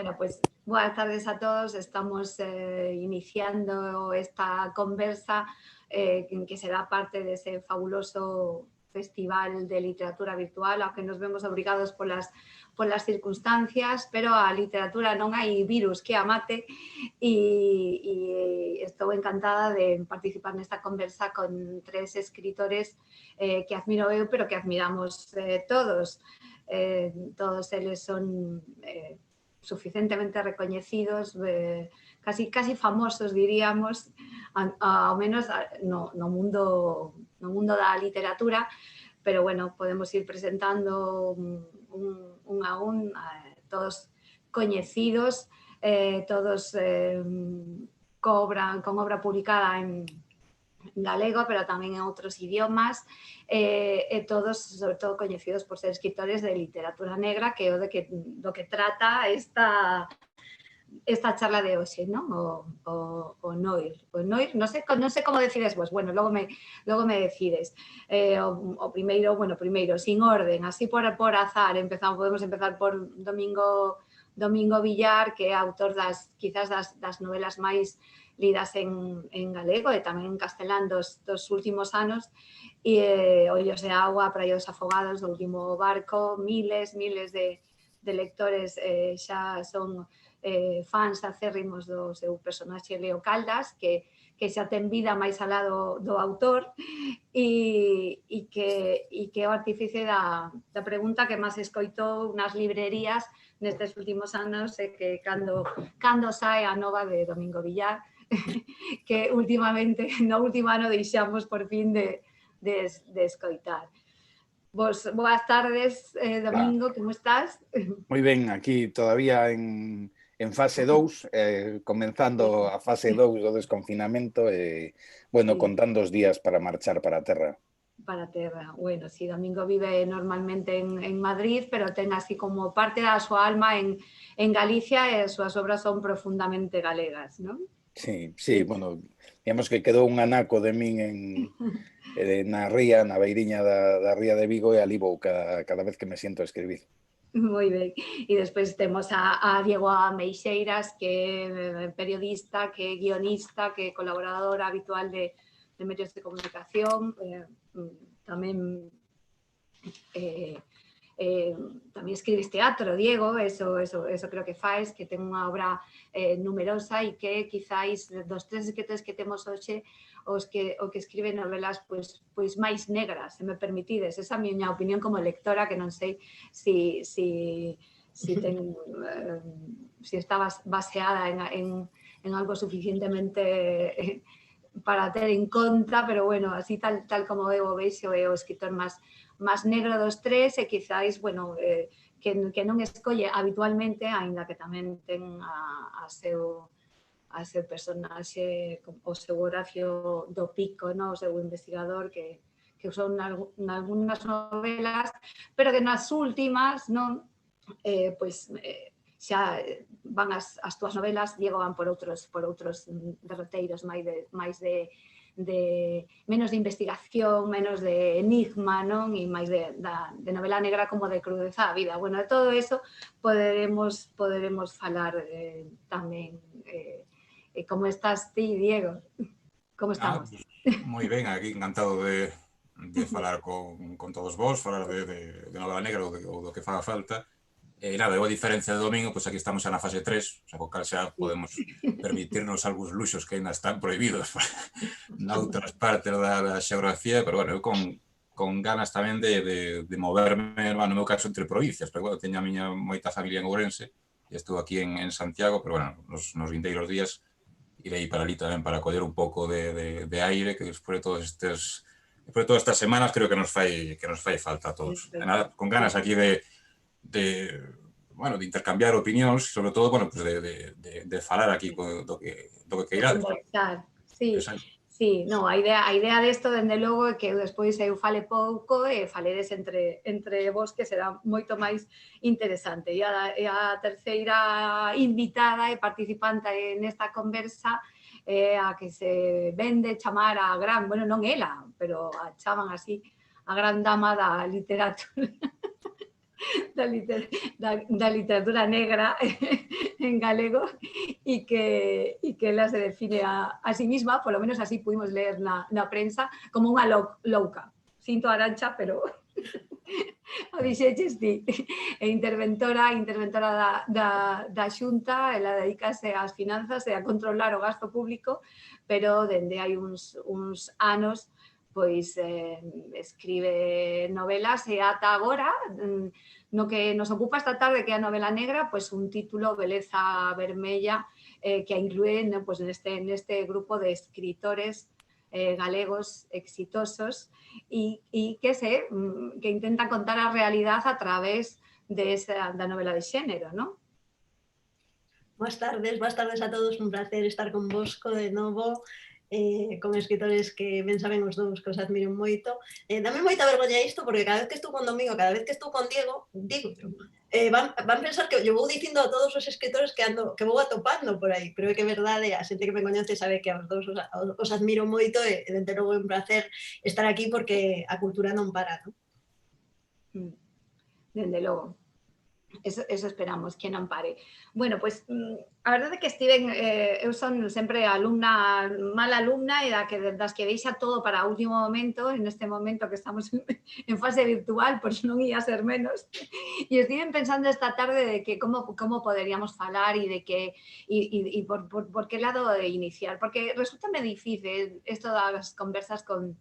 Bueno, pues buenas tardes a todos. Estamos iniciando esta conversa que será parte de ese fabuloso festival de literatura virtual, aunque nos vemos obligados por las circunstancias, pero a literatura non hai virus que a mate e estou encantada de participar nesta conversa con tres escritores que admiro eu, pero que admiramos todos. Todos eles son suficientemente recoñecidos, casi famosos, diríamos, ao menos no mundo da literatura, pero bueno, podemos ir presentando un a un, todos coñecidos, todos con obra publicada en galego, pero tamén en outros idiomas, todos, sobre todo, coñecidos por ser escritores de literatura negra, que é do que trata esta charla de hoxe, non? O Noir. O Noir, non sei como decides vos, bueno, logo me decides. O primeiro, sin orden, así por azar, podemos empezar por Domingo Villar, que é autor quizás das novelas máis lidas en galego e tamén en castelán dos últimos anos, e Ollos de Agua, Praia dos Afogados, do último barco, miles de lectores xa son fans acérrimos do seu personaxe Leo Caldas, que xa ten vida máis alá do autor e que é o artífice da pregunta que máis escoitou nas librerías nestes últimos anos, e que cando sae a nova de Domingo Villar, que últimamente, no último ano, deixamos por fin de escoitar. Boas tardes, Domingo, como estás? Moi ben, aquí todavía en fase 2, comenzando a fase 2 do desconfinamento e, bueno, Sí. contando os días para marchar para a terra. Para a terra. Bueno, sí, Domingo vive normalmente en Madrid, pero ten así como parte da súa alma en Galicia, e as súas obras son profundamente galegas, non? Sí, bueno, digamos que quedou un anaco de min na ría, na beiriña da ría de Vigo, e ali vou cada vez que me siento a escribir. Moi ben. E despois temos a Diego Ameixeiras, que é periodista, que é guionista, que é colaborador habitual de medios de comunicación, tamén tamén escribes teatro, Diego, eso creo que faz, que ten unha obra numerosa, e que quizáis dos tres escritores que temos hoxe o que escribe novelas pois máis negras, se me permitides. Esa é a miña opinión como lectora, que non sei si está baseada en algo suficientemente para ter en conta, pero bueno, así tal como eu o vexo, é o escritor máis negro dos tres, e quizáis, bueno, que non escolle habitualmente, aínda que tamén ten a seu personaxe, o seu Horacio do Pico, no? O seu investigador, que usou nalgúnas novelas, pero que nas últimas, non, xa van as túas novelas, Diego, van por outros derroteiros máis de menos de investigación, menos de enigma, non? E máis de novela negra, como de crudeza a vida. Bueno, de todo eso poderemos falar tamén. Como estás ti, Diego? Como estamos? Moi ben, aquí encantado de falar con todos vos, falar de novela negra ou do que faga falta. Nada, a diferencia de Domingo, pois aquí estamos xa na fase 3, o sea, co cal xa podemos permitirnos algúns luxos que ainda están prohibidos noutras partes da xeografía, pero bueno, eu con ganas tamén de moverme, no meu caso, entre provincias, pero bueno, teño a miña moita familia en Ourense, e estou aquí en Santiago, pero bueno, nos vindeiros días irei para ali tamén para coller un pouco de aire, que despois de todas estas semanas creo que nos fai falta a todos. E nada, con ganas aquí de intercambiar opinións, sobre todo, bueno, pues de falar aquí do que queirades. Sí, no, a idea desto, dende logo, é que despois eu fale pouco e faledes entre vos, que será moito máis interesante. E a terceira invitada e participante nesta conversa é a que se vende chamar a gran, bueno, non ela, pero a chaman así, a gran dama da literatura da literatura negra en galego e que ela se define a sí misma, polo menos así pudimos leer na prensa, como unha louca. Sinto Arancha, pero o dixeches ti. E interventora da Xunta, ela dedícase ás finanzas e a controlar o gasto público, pero dende hai uns anos pois escribe novelas e ata agora, no que nos ocupa esta tarde, que é a novela negra, pois un título, Beleza Vermella, que a inclúe pois, neste grupo de escritores galegos exitosos e que intentan contar a realidade a través da novela de xénero, non? Boas tardes a todos, un placer estar con vosco de novo, con escritores que ben saben os dous que os admiro moito. Dame moita vergoña isto, porque cada vez que estou con Domingo, cada vez que estou con Diego, digo, van pensar que eu vou dicindo a todos os escritores que vou atopando por aí, pero é que é verdade, a xente que me coñece sabe que aos dous os admiro moito e dende logo é un placer estar aquí porque a cultura non para, non? Dende logo. Eso esperamos, que non pare. Bueno, pois, a verdade é que estiven, eu son sempre mala alumna e das que deixa todo para o último momento, en este momento que estamos en fase virtual, pois non ia ser menos. E estiven pensando esta tarde de que como poderíamos falar e de que e por que lado iniciar, porque resultame difícil isto das conversas con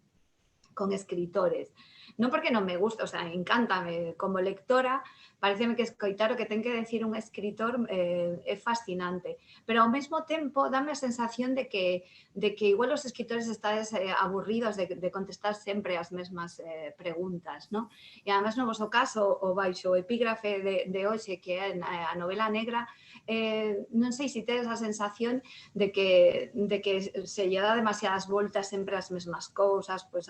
escritores. Non porque non me gusta, o sea, encántame como lectora, pareceme que escoitar o que ten que decir un escritor é fascinante, pero ao mesmo tempo dame a sensación de que igual os escritores estades aburridos de contestar sempre as mesmas preguntas, non? E además no vosso caso, o baixo epígrafe de hoxe, que é a novela negra, non sei se tedes a sensación de que se lle dá demasiadas voltas sempre as mesmas cousas, pois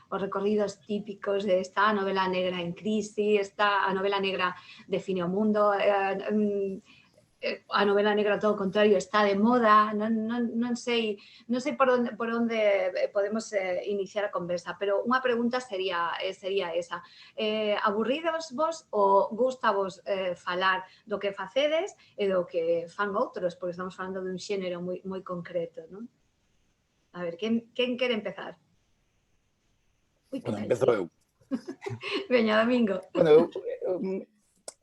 os recorridos típicos de esta novela negra en crisis, a novela negra define o mundo, a novela negra todo o contrario está de moda, non sei por onde podemos iniciar a conversa, pero unha pregunta sería esa. Aburridos vos ou gusta vos falar do que facedes e do que fan outros, porque estamos falando dun xénero moi concreto, non? A ver, quen quere empezar? Bueno, empezo eu. Veña, Domingo. Bueno,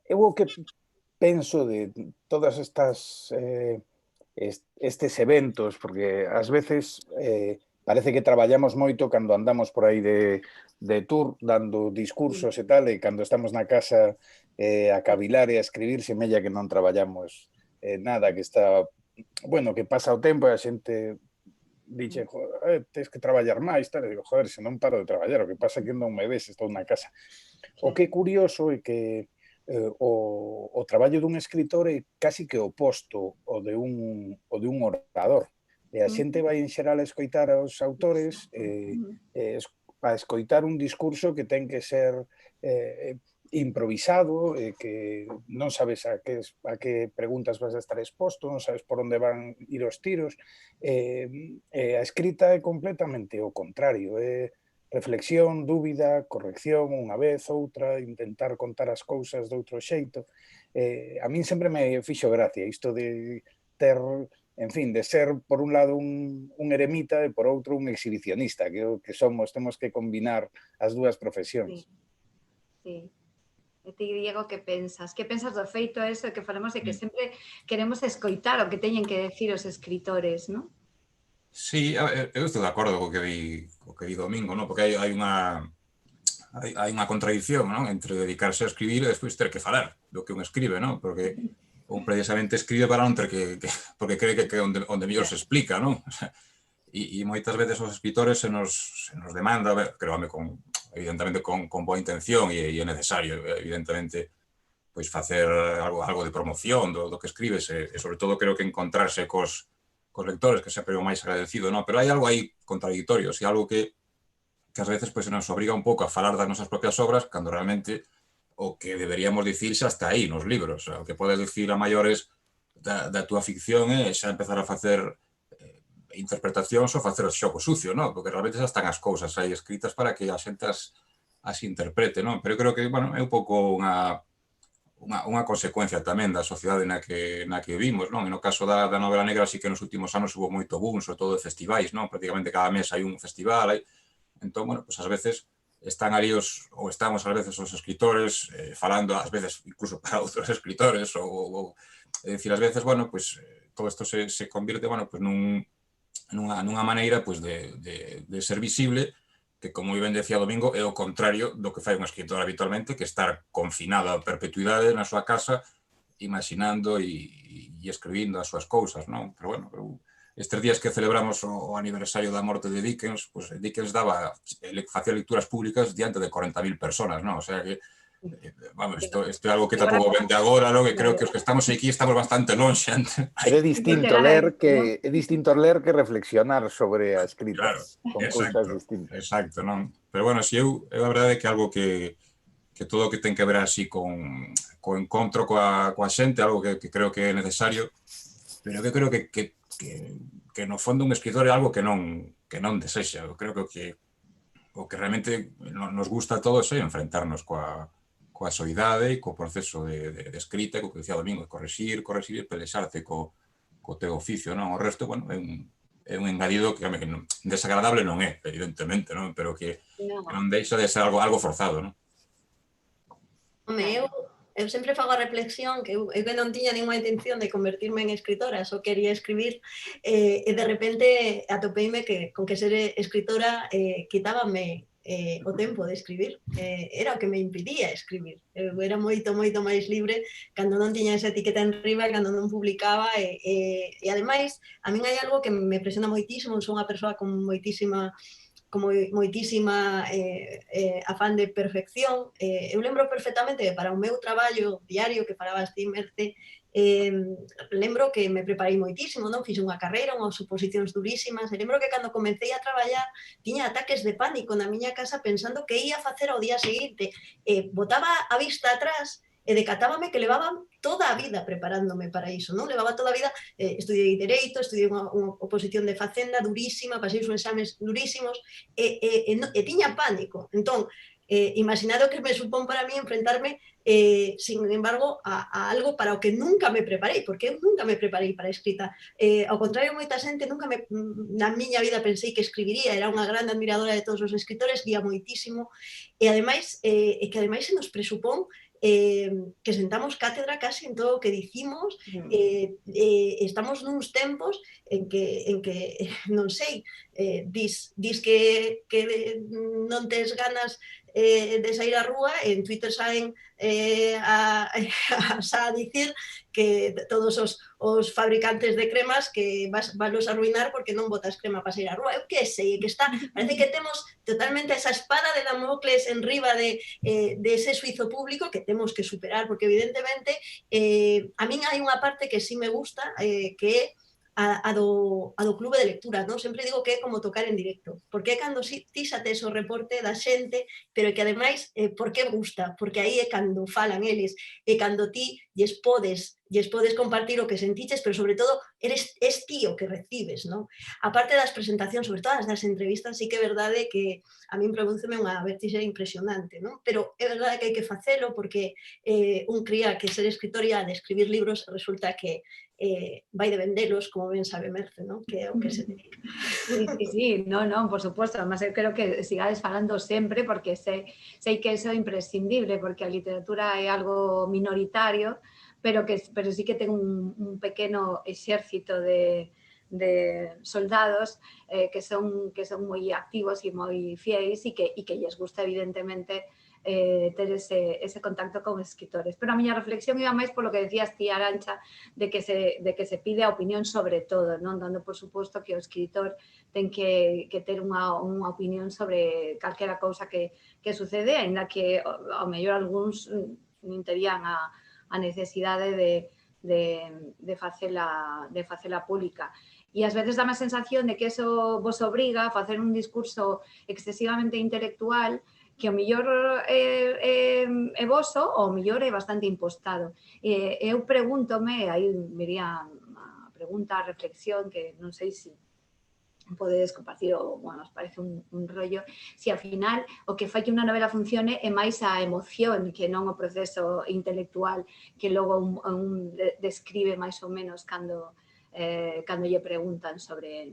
eu o que penso de todas estes eventos, porque ás veces parece que traballamos moito cando andamos por aí de tour, dando discursos e tal, e cando estamos na casa a cavilar e a escribir, semella que non traballamos nada, que está, bueno, que pasa o tempo e a xente dixe, tens que traballar máis, tal, e digo, joder, se non paro de traballar, o que pasa é que non me ves, estou na casa. O que é curioso é que o traballo dun escritor é casi que oposto o de un orador. E a xente vai en xeral a escoitar aos autores a escoitar un discurso que ten que ser improvisado, que non sabes a que preguntas vas a estar exposto, non sabes por onde van ir os tiros. A escrita é completamente o contrario, é reflexión, dúbida, corrección, unha vez, outra, intentar contar as cousas de outro xeito. A min sempre me fixo gracia isto de ter, en fin, de ser por un lado un eremita e por outro un exhibicionista, que somos, temos que combinar as dúas profesións. Sí. E ti, Diego, que pensas? Que pensas do feito eso que falamos de que sempre queremos escoitar o que teñen que decir os escritores, non? Sí, eu estou de acordo co que di Domingo, ¿no? Porque hai unha contradición, ¿no? Entre dedicarse a escribir e despois ter que falar do que un escribe, ¿no? Porque un precisamente escribe para non ter porque cree que é onde mellor se explica, ¿no? E moitas veces os escritores se nos demanda, creo, evidentemente con boa intención e é necesario, evidentemente, pois facer algo de promoción do que escribes e sobre todo creo que encontrarse cos lectores, que sempre é o máis agradecido, non? Pero hai algo aí contradictorio, e algo que ás veces pois nos obriga un pouco a falar das nosas propias obras cando realmente o que deberíamos dicir xa está aí nos libros. O que podes dicir a maiores da túa ficción é xa empezar a facer interpretacións ou facer o xogo sucio, non? Porque realmente xa están as cousas aí escritas para que a xente as as interprete, non? Pero eu creo que, bueno, é un pouco unha consecuencia tamén da sociedade na que vivimos, non? E no caso da novela negra sí que nos últimos anos hubo moito boom, sobre todo de festivais, non? Prácticamente cada mes hai un festival, entón, bueno, pues ás veces están ali estamos ás veces os escritores falando ás veces incluso para outros escritores é dicir, ás veces, bueno, pues todo isto se convierte, bueno, pues nunha maneira pues de ser visible, que, como ben decía Domingo, é o contrario do que fai un escritor habitualmente, que estar confinado a perpetuidade na súa casa, imaginando e escribindo as súas cousas, non? Pero, bueno, estes días que celebramos o aniversario da morte de Dickens, pues Dickens facía lecturas públicas diante de 40.000 personas, non? O sea que, vamos, isto é algo que tampouco vende agora, non? E creo que os que estamos aquí estamos bastante lonxe. Pero é distinto ler que reflexionar sobre a escrita, con cousas distintas. Exacto, non? Pero, bueno, si eu a verdade é que algo que todo o que ten que ver así con encontro coa xente, algo que creo que é necesario, pero que creo que no fondo un escritor é algo que non desexa. Eu creo que o que realmente nos gusta a todos é enfrentarnos coa soidade e co proceso de escrita, co que decía Domingo, de correxir e pelexarte co teu oficio, non? O resto, bueno, é un engadido que desagradable non é, evidentemente, non? Pero que non deixa de ser algo forzado, non? Eu sempre fago a reflexión que eu non tiña ninguna intención de convertirme en escritora, só quería escribir, e de repente atopeime con que ser escritora quitábame o tempo de escribir, era o que me impidía escribir. Eu era moito máis libre cando non tiña esa etiqueta en riba, cando non publicaba, e ademais, a min hai algo que me presiona moitísimo, son unha persoa con moitísima afán de perfección. Eu lembro perfectamente que para o meu traballo diario que farabas ti, Merce, lembro que me preparei moitísimo, non? Fixe unha carreira, unhas oposicións durísimas, e lembro que cando comecei a traballar tiña ataques de pánico na miña casa pensando que ia facer ao día seguinte, botaba a vista atrás e decatábame que levaban toda a vida preparándome para iso, non? Levaba toda a vida, estudiei Dereito, estudiei unha oposición de Facenda durísima, pasei uns exames durísimos, e tiña pánico. Entón, imaginado que me supón para mí enfrentarme, sin embargo, a algo para o que nunca me preparei, porque eu nunca me preparei para a escrita. Ao contrario, moita xente, nunca na miña vida pensei que escribiría, era unha grande admiradora de todos os escritores, vía moitísimo, e que ademais se nos presupón que sentamos cátedra casi en todo o que dicimos, estamos nuns tempos en que non sei, dis que non tes ganas de sair á rúa, e en Twitter saen a dicir que todos os fabricantes de cremas que valos a arruinar porque non botas crema para sair á rúa. Eu que sei, que parece que temos totalmente esa espada de Damocles en riba de ese suizo público que temos que superar, porque evidentemente a min hai unha parte que sí me gusta, que é a do clube de lectura, non? Sempre digo que é como tocar en directo, porque é cando ti xa tes o reporte da xente, pero que ademais, por que gusta? Porque aí é cando falan eles, e cando ti lles podes compartir o que sentiches, pero sobre todo es ti o que recibes, non? A parte das presentacións, sobre todo das entrevistas, sí que é verdade que a min prodúceme unha vértixe impresionante, non? Pero é verdade que hai que facelo porque un cría que ser escritor e de escribir libros resulta que vai de vendelos, como ben sabe Merce, non? Que é o que se dedica. Sí, non, por suposto. Además, eu creo que sigades falando sempre porque sei que iso é imprescindible, porque a literatura é algo minoritario, pero sí que ten un pequeno exército de soldados que son moi activos e moi fiéis e que lles gusta, evidentemente, ter ese contacto con escritores. Pero a miña reflexión iba máis polo que decías ti, Arantxa, de que se pide a opinión sobre todo, non? Dando por suposto que o escritor ten que ter unha opinión sobre calquera cousa que sucede, aínda que ao mellor algúns non terían a necesidade de facela pública. E ás veces dá a sensación de que eso vos obriga a facer un discurso excesivamente intelectual que o mellor é voso ou o mellor é bastante impostado. Eu pregúntome, aí vería a pregunta, a reflexión, que non sei se podedes compartir o, bueno, os parece un rollo, si ao final o que fai que unha novela funcione é máis a emoción que non o proceso intelectual que logo un describe máis ou menos cando lle preguntan sobre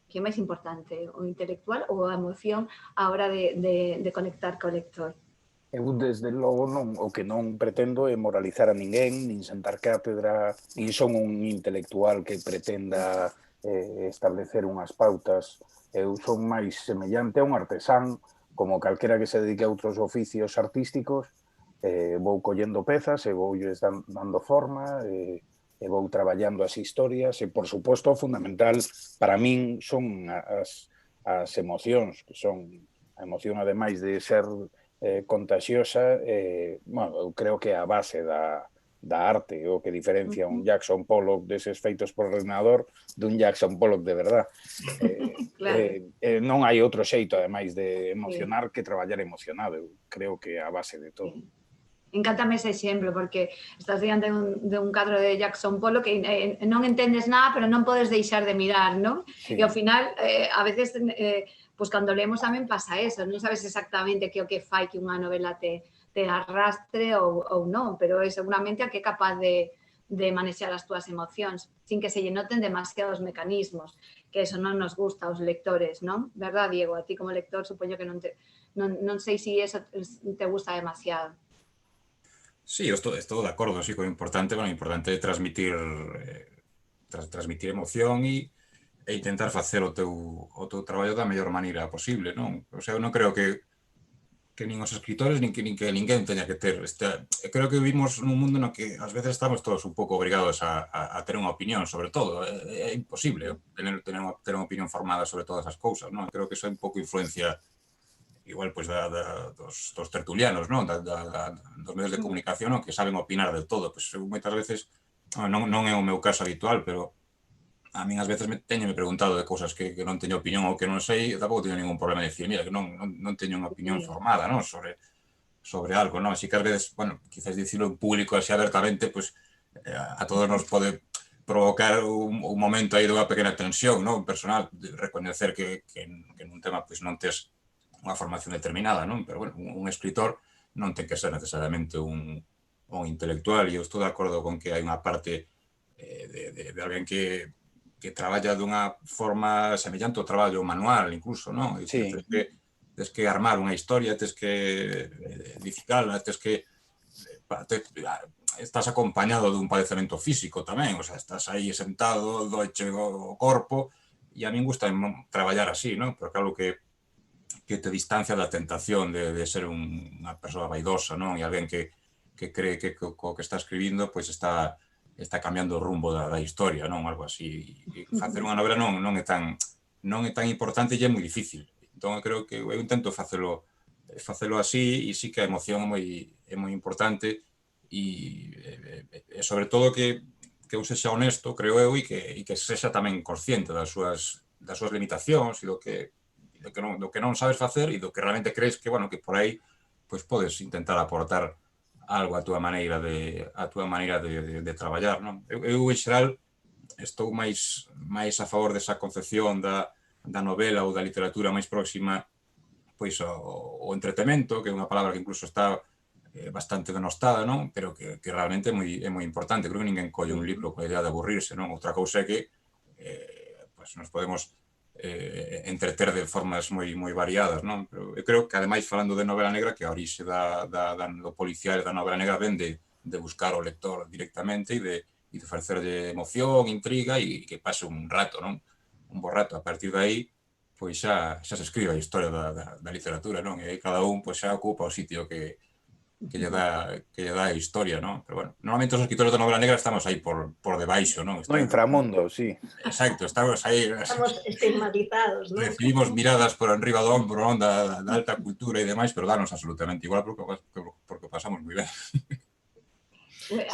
que é máis importante, o intelectual ou a emoción a hora de conectar co lector. Eu, desde logo, o que non pretendo é moralizar a ninguén, nin sentar cátedra, nin son un intelectual que pretenda establecer unhas pautas. Eu son máis semellante a un artesán, como calquera que se dedique a outros oficios artísticos, vou collendo pezas e vou dando forma, e vou traballando as historias, e, por suposto, fundamental para min son as emocións, que son a emoción, ademais de ser contagiosa, bueno, eu creo que é a base da arte, o que diferencia un Jackson Pollock deses feitos por ordenador dun Jackson Pollock de verdad. Claro. Non hai outro xeito, ademais de emocionar, que traballar emocionado. Eu creo que é a base de todo. Encántame ese exemplo, porque estás diante de un cadro de Jackson Pollock que non entendes nada, pero non podes deixar de mirar, non? Sí. E ao final, a veces, pues cando leemos tamén pasa eso, non sabes exactamente que o que fai que unha novela te arrastre ou non, pero é seguramente a que é capaz de manexar as túas emocións, sin que se lle noten demasiados mecanismos, que eso non nos gusta aos lectores, non? Verdad, Diego? A ti como lector supoño que non sei se eso te gusta demasiado. Sí, estou de acordo, sí, que é importante é transmitir emoción e intentar facer o teu traballo da mellor maneira posible, non? O sea, eu non creo que nin os escritores nin que ninguén teña que ter creo que vivimos nun mundo no que ás veces estamos todos un pouco obrigados a ter unha opinión sobre todo. É imposible ter unha opinión formada sobre todas as cousas, non? Creo que iso é un pouco influencia igual pois dos tertulianos, non? Dos medios de comunicación, non? Que saben opinar de todo. Pois moitas veces, non é o meu caso habitual, pero a min ás veces teño preguntado de cousas que non teño opinión ou que non sei, tampouco teño ningún problema de dicir, mira, que non teño unha opinión formada, non? Sobre algo, non? Así que ás veces, bueno, quizás dicirlo en público así abertamente, pois a todos nos pode provocar un momento aí dunha pequena tensión, non? Personal, de recoñecer que nun tema pois non tes unha formación determinada, non? Pero, bueno, un escritor non ten que ser necesariamente un intelectual, e eu estou de acordo con que hai unha parte de alguén que traballa dunha forma semellante ao traballo manual, incluso, non? Sí. Tens que armar unha historia, tens que edificala, estás acompañado dun padecemento físico tamén, o sea, estás aí sentado, doeche o corpo, e a min gusta traballar así, non? Porque algo que te distancia da tentación de ser unha persoa vaidosa, non? E alguén que cree que co que está escribindo pois está cambiando o rumbo da historia, non? Algo así. E facer unha novela non é tan importante e é moi difícil. Entón, eu creo que eu intento facelo así, e sí que a emoción é moi importante, e sobre todo que eu sexa honesto, creo eu, e que sexa tamén consciente das súas limitacións e do que non sabes facer e do que realmente crees que, bueno, que por aí pois podes intentar aportar algo a túa maneira de traballar, non? Eu en xeral estou máis a favor desa concepción da novela ou da literatura máis próxima pois ao entretemento, que é unha palabra que incluso está bastante denostada, non? Pero que realmente é moi importante. Creo que ninguén colle un libro coa idea de aburrirse, non? Outra cousa é que pois nos podemos entreter de formas moi variadas, non? Pero eu creo que, ademais, falando de novela negra, que a orixe do policial da novela negra ven de buscar o lector directamente e de ofrecerlle emoción, intriga e que pase un rato, non? Un bo rato. A partir de aí, pois xa se escribe a historia da literatura, non? E aí cada un pois xa ocupa o sitio que lle dá a historia, non? Pero, bueno, normalmente os escritores da novela negra estamos aí por debaixo, non? No inframundo, sí. Exacto, estamos aí. Estamos estigmatizados, non? Recibimos miradas por enriba do ombro, non? Da alta cultura e demais, pero danos absolutamente igual porque pasamos moi ben.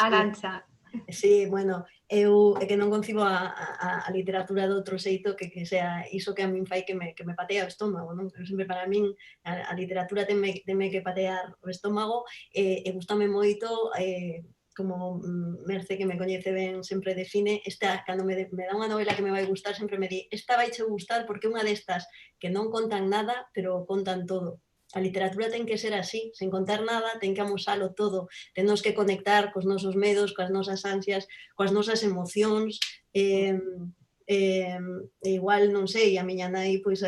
Arantxa. Sí, bueno, eu é que non concibo a literatura de outro xeito que sea iso que a min fai que me patea o estómago, non? Pero sempre para min a literatura teme que patear o estómago e gustame moito como Merce, que me coñece ben, sempre define, cando me dá unha novela que me vai gustar, sempre me di, esta vai che gustar porque é unha destas que non contan nada, pero contan todo. A literatura ten que ser así, sen contar nada, ten que amosalo todo. Temos que conectar cos nosos medos, coas nosas ansias, coas nosas emocións, igual, non sei, a miña nai pois,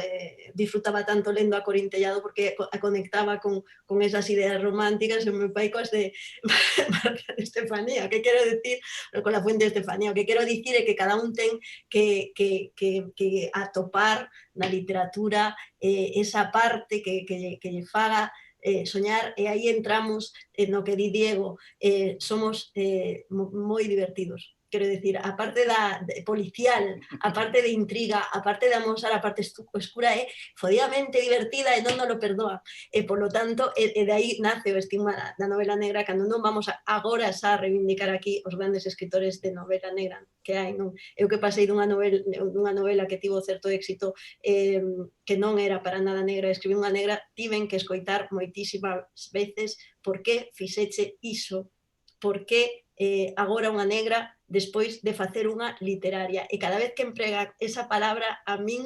disfrutaba tanto lendo a Corintellado porque a conectaba con esas ideas románticas, e o meu pai coas de Marta de Estefanía, que quero dicir, con la Fuente de Estefanía, o que quero dicir é que cada un ten que atopar na literatura esa parte que lle faga soñar, e aí entramos no que di Diego, somos moi divertidos. Quero dicir, a parte policial, a parte de intriga, a parte de amosar a parte escura é fodidamente divertida e non nos lo perdoa. E, por lo tanto, de aí nace o estigma da novela negra, cando non vamos agora xa reivindicar aquí os grandes escritores de novela negra que hai, non? Eu que pasei dunha novela que tivo certo éxito, que non era para nada negra, escribí unha negra, tiven que escoitar moitísimas veces por que fixeche iso, por que agora unha negra despois de facer unha literaria. E cada vez que emprega esa palabra, a min,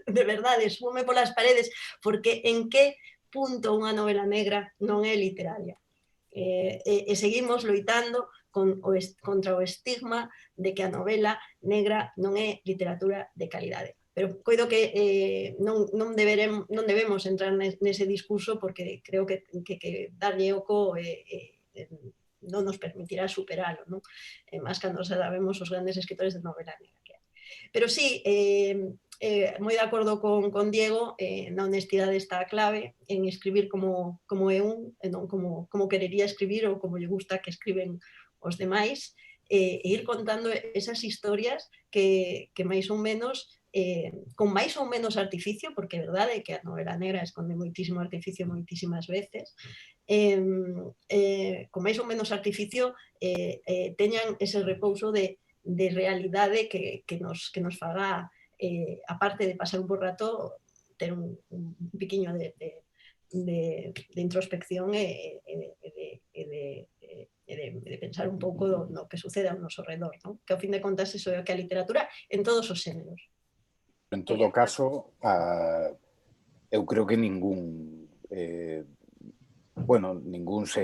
de verdade, súbome polas paredes, porque en que punto unha novela negra non é literaria? E seguimos loitando contra o estigma de que a novela negra non é literatura de calidade. Pero coido que non debemos entrar nese discurso, porque creo que darlle oco non nos permitirá superalo, non? Más cando sabemos os grandes escritores de novela negra que hai. Pero sí, moi de acordo con Diego, na honestidade está a clave en escribir como é un, e non como querería escribir ou como lle gusta que escriben os demais, e ir contando esas historias que máis ou menos, con máis ou menos artificio, porque é verdade que a novela negra esconde moitísimo artificio moitísimas veces, con máis ou menos artificio teñan ese repouso de realidade que nos faga, aparte de pasar un bo rato, ter un piquiño de introspección e de pensar un pouco no que sucede ao noso redor, non? Que ao fin de contas iso é que a literatura en todos os xéneros. En todo caso, eu creo que ningún se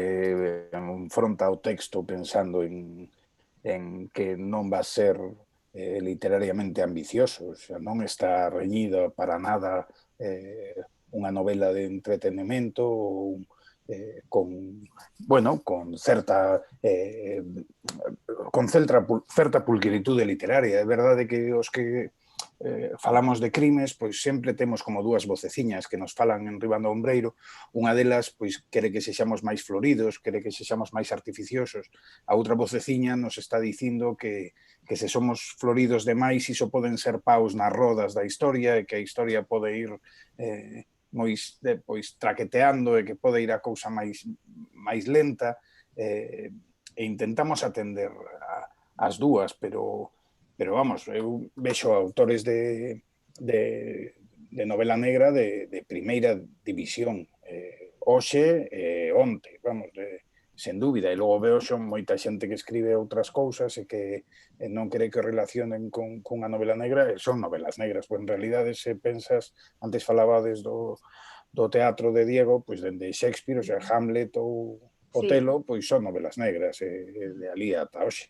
enfronta ao texto pensando en que non va a ser literariamente ambicioso, xa non está reñido para nada unha novela de entretenimento ou con certa pulcritude literaria. É verdade que os que falamos de crimes, pois sempre temos como dúas voceciñas que nos falan en riba do ombreiro. Unha delas pois quere que sexamos máis floridos, quere que sexamos máis artificiosos. A outra voceciña nos está dicindo que se somos floridos demais, iso poden ser paus nas rodas da historia e que a historia pode ir pois traqueteando e que pode ir a cousa máis lenta, e intentamos atender as dúas, pero vamos, eu vexo autores de novela negra de primeira división, hoxe e onte, vamos, sen dúbida, e logo veo son moita xente que escribe outras cousas e que non quere que relacionen con a novela negra, e son novelas negras, pois en realidade se pensas, antes falabades do teatro de Diego, pois dende Shakespeare, o sea, Hamlet ou Otelo, pois son novelas negras, de ali ata hoxe.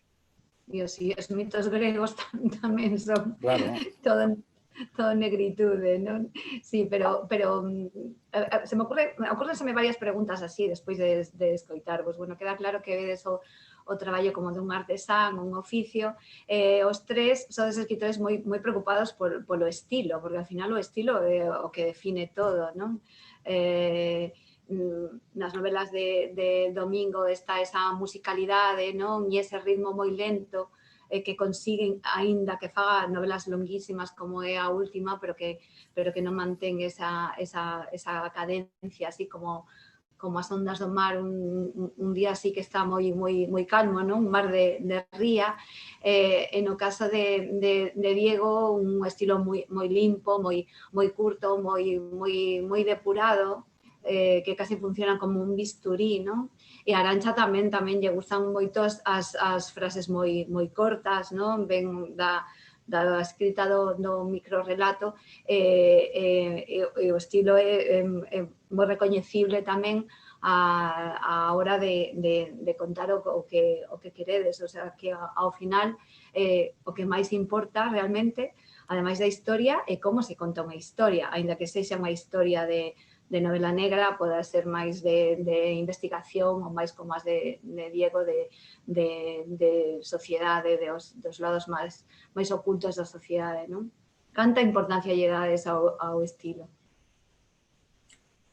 E os mitos gregos tamén son todo negritude, non? Sí, pero se me ocurrenseme varias preguntas así despois de escoitarvos. Bueno, queda claro que vedes o traballo como de un artesán, un oficio. Os tres sodes escritores moi preocupados polo estilo, porque ao final o estilo é o que define todo, non? Nas novelas de Domingo está esa musicalidade, non? E ese ritmo moi lento que consiguen, aínda que faga novelas longuísimas como é a última, pero que non mantén esa cadencia, así como as ondas do mar un día así que está moi calmo, non? Un mar de ría. E no caso de Diego, un estilo moi limpo, moi curto, moi depurado, que casi funcionan como un bisturí, non? E a Arantxa tamén lle gustan moito as frases moi cortas, non? Ven da escrita do microrelato e o estilo é moi recoñecible tamén a hora de contar o que queredes, o sea, que ao final o que máis importa realmente, ademais da historia, é como se conta unha historia, aínda que sexa unha historia de novela negra, poda ser máis de investigación ou máis como as de Diego de sociedade, dos lados máis ocultos da sociedade, non? Canta importancia lle dades ao estilo?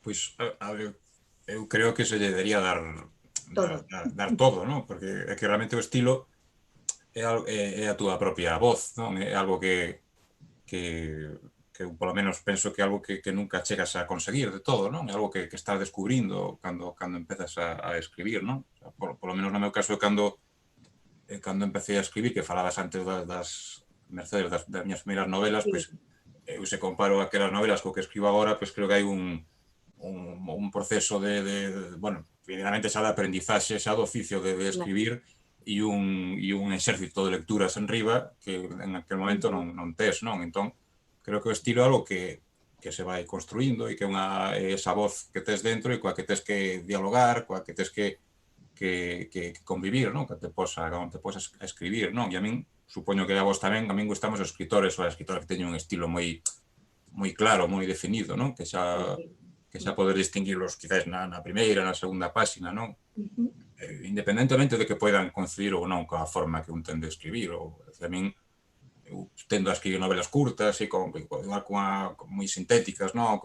Pois, eu creo que se lle debería dar todo, non? Porque é que realmente o estilo é a túa propia voz, non? É algo que eu polo menos penso que é algo que nunca chegas a conseguir de todo, non? É algo que estás descubrindo cando empezas a escribir, non? Polo menos no meu caso, cando empecé a escribir, que falabas antes das Mercedes, das miñas primeiras novelas, pois eu se comparo aquelas novelas co que escribo agora, pois creo que hai un proceso bueno, primeramente xa de aprendizaxe, xa do oficio de escribir, e un exército de lecturas en riba que en aquel momento non tes, non? Entón, creo que o estilo é algo que se vai construindo e que é esa voz que tes dentro e coa que tes que dialogar, coa que tes que convivir, non? Que te posa a escribir, non? E a min, supoño que a vos tamén, a min gustamos os escritores ou as escritoras que teñen un estilo moi claro, moi definido, non? Que xa poder distinguirlos quizás na primeira, na segunda páxina, non? Independentemente de que poidan coincidir ou non coa forma que un ten de escribir, ou a min eu tendo a escribir novelas curtas e moi sintéticas, non?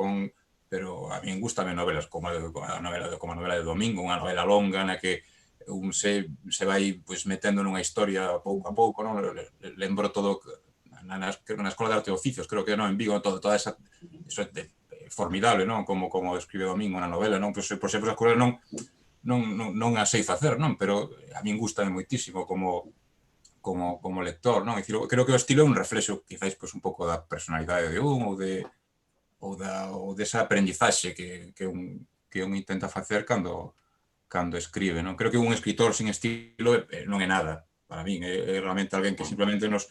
Pero a min gustame novelas como a novela de Domingo, unha novela longa na que un se vai metendo nunha historia pouco a pouco, non? Lembro todo na Escola de Arte e Oficios, creo que en Vigo, toda esa formidable, non? Como escribe Domingo na novela, non? Por exemplo, as cousas non a sei facer, non? Pero a min gustame moitísimo como lector, non? Creo que o estilo é un reflexo, quizáis, un pouco da personalidade de un ou desa aprendizaxe que un intenta facer cando escribe, non? Creo que un escritor sin estilo non é nada, para min. É realmente alguén que simplemente nos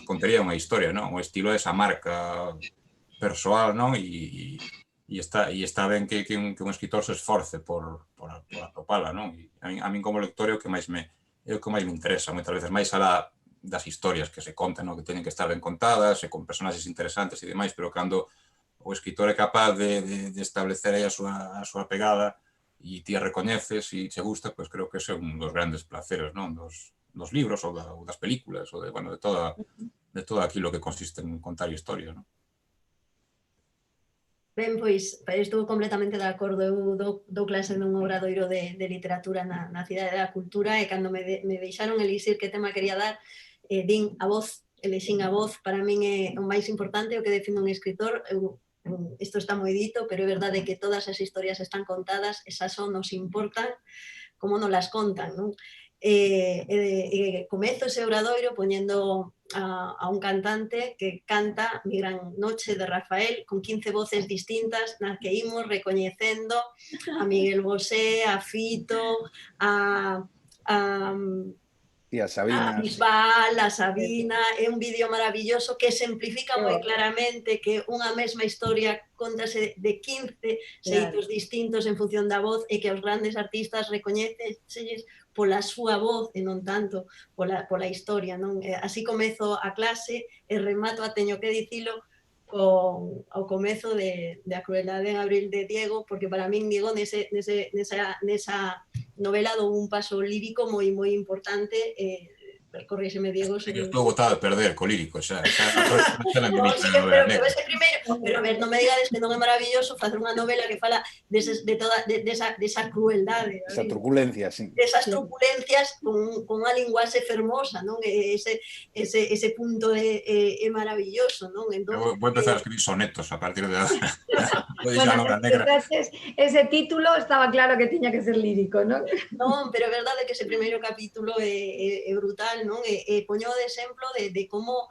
contaría unha historia, non? O estilo é esa marca persoal, non? E está ben que un escritor se esforce por atopala, non? A min como lector é o que máis me interesa, moitas veces, máis alá das historias que se contan, que teñen que estar ben contadas e con personaxes interesantes e demais, pero cando o escritor é capaz de establecer aí a súa pegada e ti a recoñeces e che gusta, pois creo que ese é un dos grandes placeres, non? Dos libros ou das películas ou de todo aquilo que consiste en contar historias, non? Ben, pois estou completamente de acordo. Eu dou clase nun obradoiro de literatura na Cidade da Cultura e cando me deixaron elixir que tema quería dar, din a voz, elixín a voz. Para min é o máis importante, o que define un escritor. Isto está moi dito, pero é verdade que todas as historias están contadas, esas só nos importan como nos las contan, non? Comezo ese obradoiro poñendo a un cantante que canta Mi gran noche de Rafael con 15 voces distintas nas que imos recoñecendo a Miguel Bosé, a Fito, a Sabina, a Bisbal, a Sabina. É un vídeo maravilloso que exemplifica moi claramente que unha mesma historia contase de 15 xeitos distintos en función da voz e que os grandes artistas recoñeceselles pola súa voz e non tanto pola historia, non? Así comezo a clase e remato, teño que dicilo, ao comezo de A crueldade en abril de Diego, porque para min Diego nesa novela dou un paso lírico moi importante. Corríxeme, Diego. Estou botado a perder co lírico, xa pero a ver, non me digades que non é maravilloso facer unha novela que fala desa crueldade. Esa truculencia, sí. Desas truculencias con unha linguaxe fermosa, non? Ese punto é maravilloso, non? Vou empezar a escribir sonetos a partir de agora. Ese título estaba claro que tiña que ser lírico, non? Non, pero é verdade que ese primeiro capítulo é brutal tal, non? E poño de exemplo de como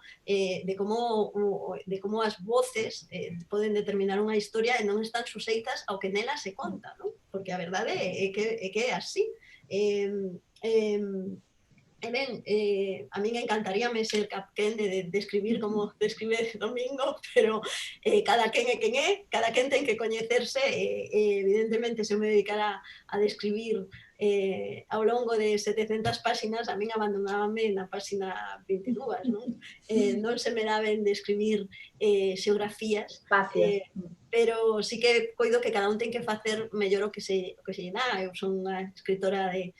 as voces poden determinar unha historia e non están suxeitas ao que nela se conta, non? Porque a verdade é que é así. E ben, a min encantaríame ser capquén de escribir como describe Domingo, pero cada quen é quen é, cada quen ten que coñecerse e evidentemente se eu me dedicara a describir ao longo de 700 páxinas, a min abandonábame na páxina 22, non? Non se me dá ben de escribir xeografías, Espacios. pero sí que coido que cada un ten que facer mellor o que se dá. Eu son unha escritora que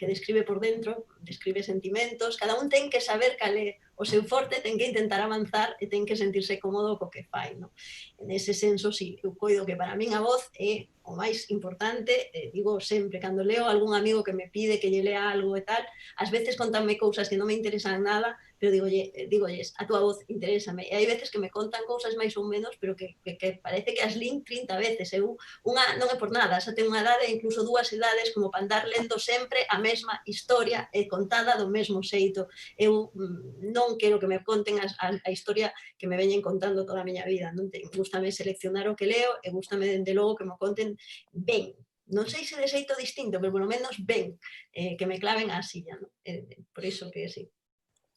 describe por dentro, describe sentimentos, cada un ten que saber cal é o seu forte, ten que intentar avanzar e ten que sentirse cómodo co que fai, non? En ese senso, sí, eu coido que para min a voz é o máis importante, digo sempre, cando leo algún amigo que me pide que lle lea algo e tal, ás veces contanme cousas que non me interesan nada, pero digolles, a túa voz interésame. E hai veces que me contan cousas máis ou menos, pero que parece que as lín 30 veces. Eu, non é por nada, xa ten unha edade, incluso 2 edades, como para andar lendo sempre a mesma historia e contada do mesmo xeito. Eu non quero que me conten a historia que me veñen contando toda a miña vida. Non gústame seleccionar o que leo e gústame, dende logo, que me conten ben. Non sei se de xeito distinto, pero polo menos ben, que me claven a silla, non? Por iso que sí.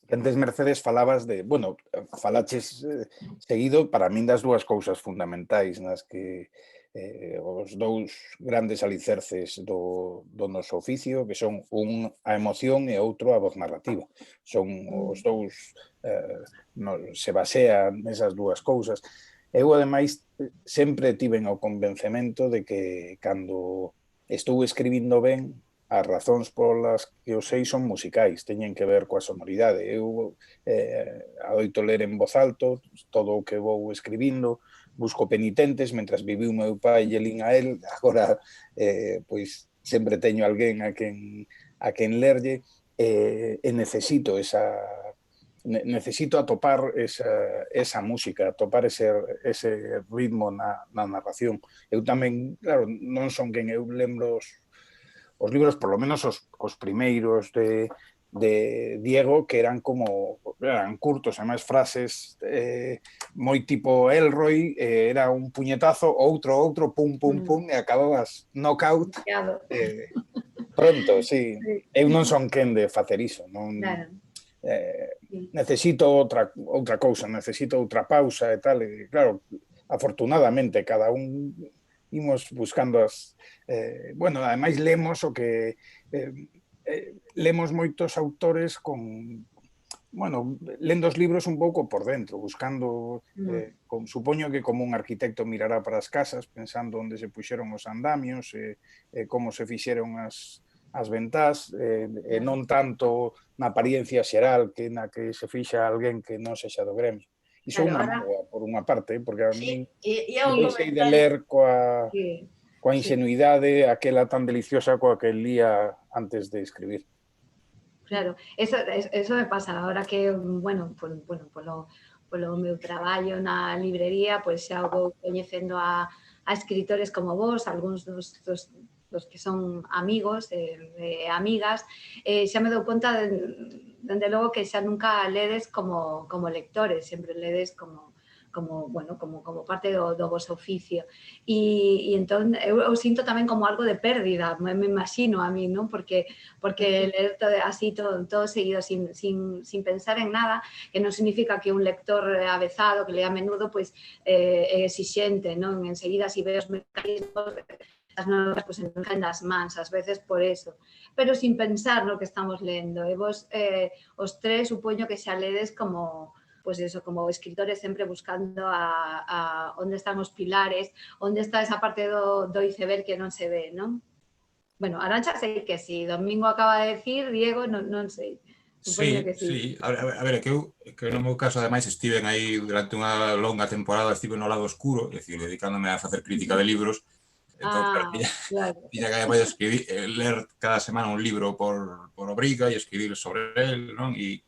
Antes, Mercedes, falabas de, bueno, falaches seguido para min das dúas cousas fundamentais nas que os dous grandes alicerces do noso oficio, que son un a emoción e outro a voz narrativa. Son os dous, se basean nesas dúas cousas. Eu, ademais, sempre tiven o convencemento de que cando estou escribindo ben, as razóns polas que eu sei son musicais, teñen que ver coa sonoridade. Eu adoito ler en voz alto todo o que vou escribindo, busco penitentes, mentras viviu meu pai e lín a él, agora pois sempre teño alguén a quen lerlle, e necesito atopar esa música, atopar ese ritmo na narración. Eu tamén, claro, non son quen eu lembro os libros, por lo menos os primeiros de Diego, que eran curtos, además frases moi tipo Elroy, era un puñetazo, outro, pum, pum, pum, e acababas knockout pronto, sí. Eu non son quen de facer iso, non... Necesito outra cousa, necesito outra pausa e tal, e claro, afortunadamente, cada un imos buscando bueno, ademais lemos o que lemos moitos autores bueno, lendo os libros un pouco por dentro, buscando, supoño que como un arquitecto mirará para as casas, pensando onde se puxeron os andamios, como se fixeron as ventás, e non tanto na apariencia xeral que na que se fixa alguén que non sexa do gremio. Iso é unha mágoa, por unha parte, porque a min deixei de ler coa ingenuidade aquela tan deliciosa coa que lía antes de escribir. Claro, eso me pasa ahora que, bueno, polo meu traballo na librería, pois xa vou coñecendo a escritores como vos, algúns dos que son amigos e amigas, xa me dou conta, dende logo, que xa nunca ledes como lectores, sempre ledes como parte do vosso oficio. E entón, eu sinto tamén como algo de pérdida, me imagino a mí, non? Porque ler así todo seguido, sin pensar en nada, que non significa que un lector avezado, que lea a menudo, pois é exixente, non? Enseguida, si ve os mecanismos, as novas, pois encan das mans, ás veces por eso. Pero sin pensar no que estamos lendo. E vos, os tres, supoño que xa ledes como... pues eso, como escritores sempre buscando a onde están os pilares, onde está esa parte do iceberg que non se ve, non? Bueno, Arantxa sei que sí, Domingo acaba de decir, Diego non sei. Sí. A ver, que no meu caso, ademais, estiven aí durante unha longa temporada, estive no lado oscuro, é dicir, dedicándome a facer crítica de libros, entón, tiña que ademais ler cada semana un libro por obriga e escribir sobre el, non? E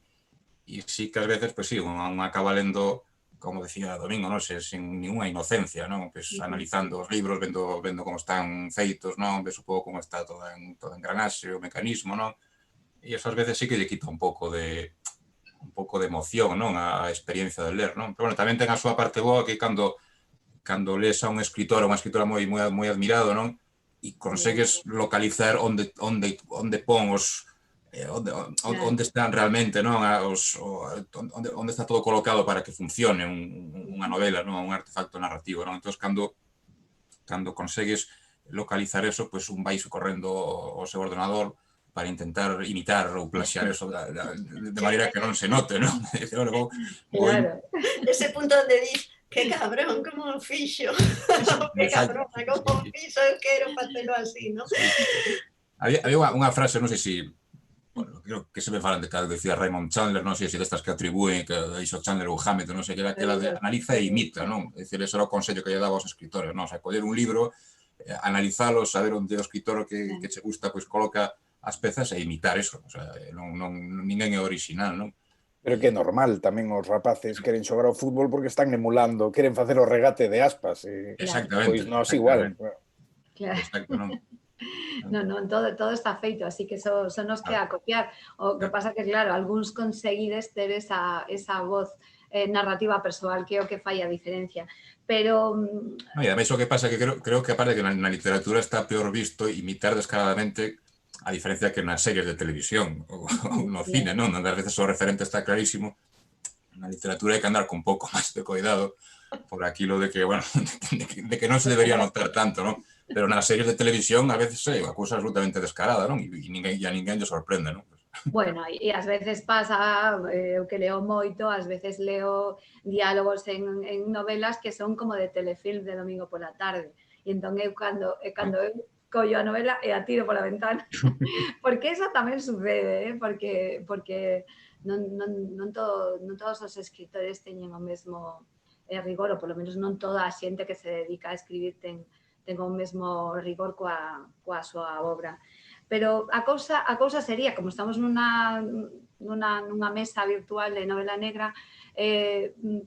sí que ás veces, pois sí, un acaba lendo, como decía Domingo, non? Sin ninguna inocencia, non? Pois analizando os libros, vendo como están feitos, non? Ves un pouco como está todo en engranaxe, o mecanismo, non? eso ás veces sí que lle quita un pouco de emoción, non? A experiencia de ler, non? Pero, bueno, tamén ten a súa parte boa que cando lees a un escritor ou unha escritora moi admirado, non? E consegues localizar onde pon os onde están realmente, non? Onde está todo colocado para que funcione unha novela, non? Un artefacto narrativo, non? Entón, cando consegues localizar eso, pues un vais correndo ao seu ordenador para intentar imitar ou plaxiar eso de maneira que non se note, non? Claro. Ese punto onde dis, que cabrón, como o fixo, que cabrona, como o fixo, eu quero facelo así, non? Había unha frase, non sei se, bueno, creo que se me falan de que decía Raymond Chandler, non sei se destas que atribúen, que dixo Chandler ou Hammett, non sei, que era aquela de analiza e imita, non? É dicir, ese era o consello que lle daba aos escritores, non? O sea, coller un libro, analizalo, saber onde o escritor que che gusta, pois coloca as pezas e imitar eso. O sea, ninguén é original, non? Pero que é normal, tamén os rapaces queren xogar ao fútbol porque están emulando, queren facer o regate de Aspas. Exactamente. Pois nós igual. Claro. Exacto, non? Non, todo está feito, así que só nos queda copiar. O que pasa que, claro, algúns conseguides ter esa voz narrativa persoal, que é o que fai a diferencia. Pero... E ademais o que pasa é que creo que aparte que na literatura está peor visto imitar descaradamente, a diferencia que nas series de televisión ou no cine, non? Onde ás veces o referente está clarísimo. Na literatura hai que andar con pouco máis de cuidado por aquilo de que, bueno, de que non se debería notar tanto, non? Pero nas series de televisión a veces é unha cousa absolutamente descarada, non? E a ninguén lle sorprende, non? Bueno, e ás veces pasa, eu que leo moito, ás veces leo diálogos en novelas que son como de telefilm de domingo pola tarde. E entón eu cando eu collo a novela e a tiro pola ventana. Porque eso tamén sucede, porque non todos os escritores teñen o mesmo rigor, ou polo menos non toda a xente que se dedica a escribir ten o mesmo rigor coa súa obra. Pero a cousa sería, como estamos nunha mesa virtual de novela negra,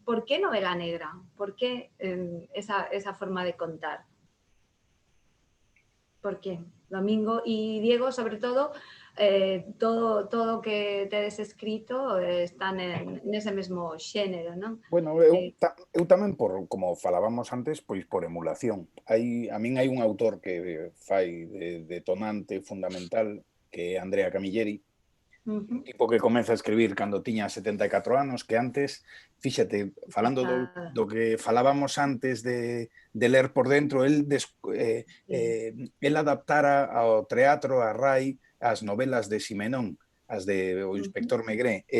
por que novela negra? Por que esa forma de contar? Por que? Domingo e Diego, sobre todo, todo o que tedes escrito está nese mesmo xénero, non? Bueno, eu tamén, como falábamos antes, pois por emulación. A min hai un autor que fai de detonante fundamental, que é Andrea Camilleri, un tipo que comeza a escribir cando tiña 74 anos, que antes, fíxate, falando do que falábamos antes de ler por dentro, el adaptara ao teatro, a Rai, as novelas de Simenón, as de O Inspector Maigret.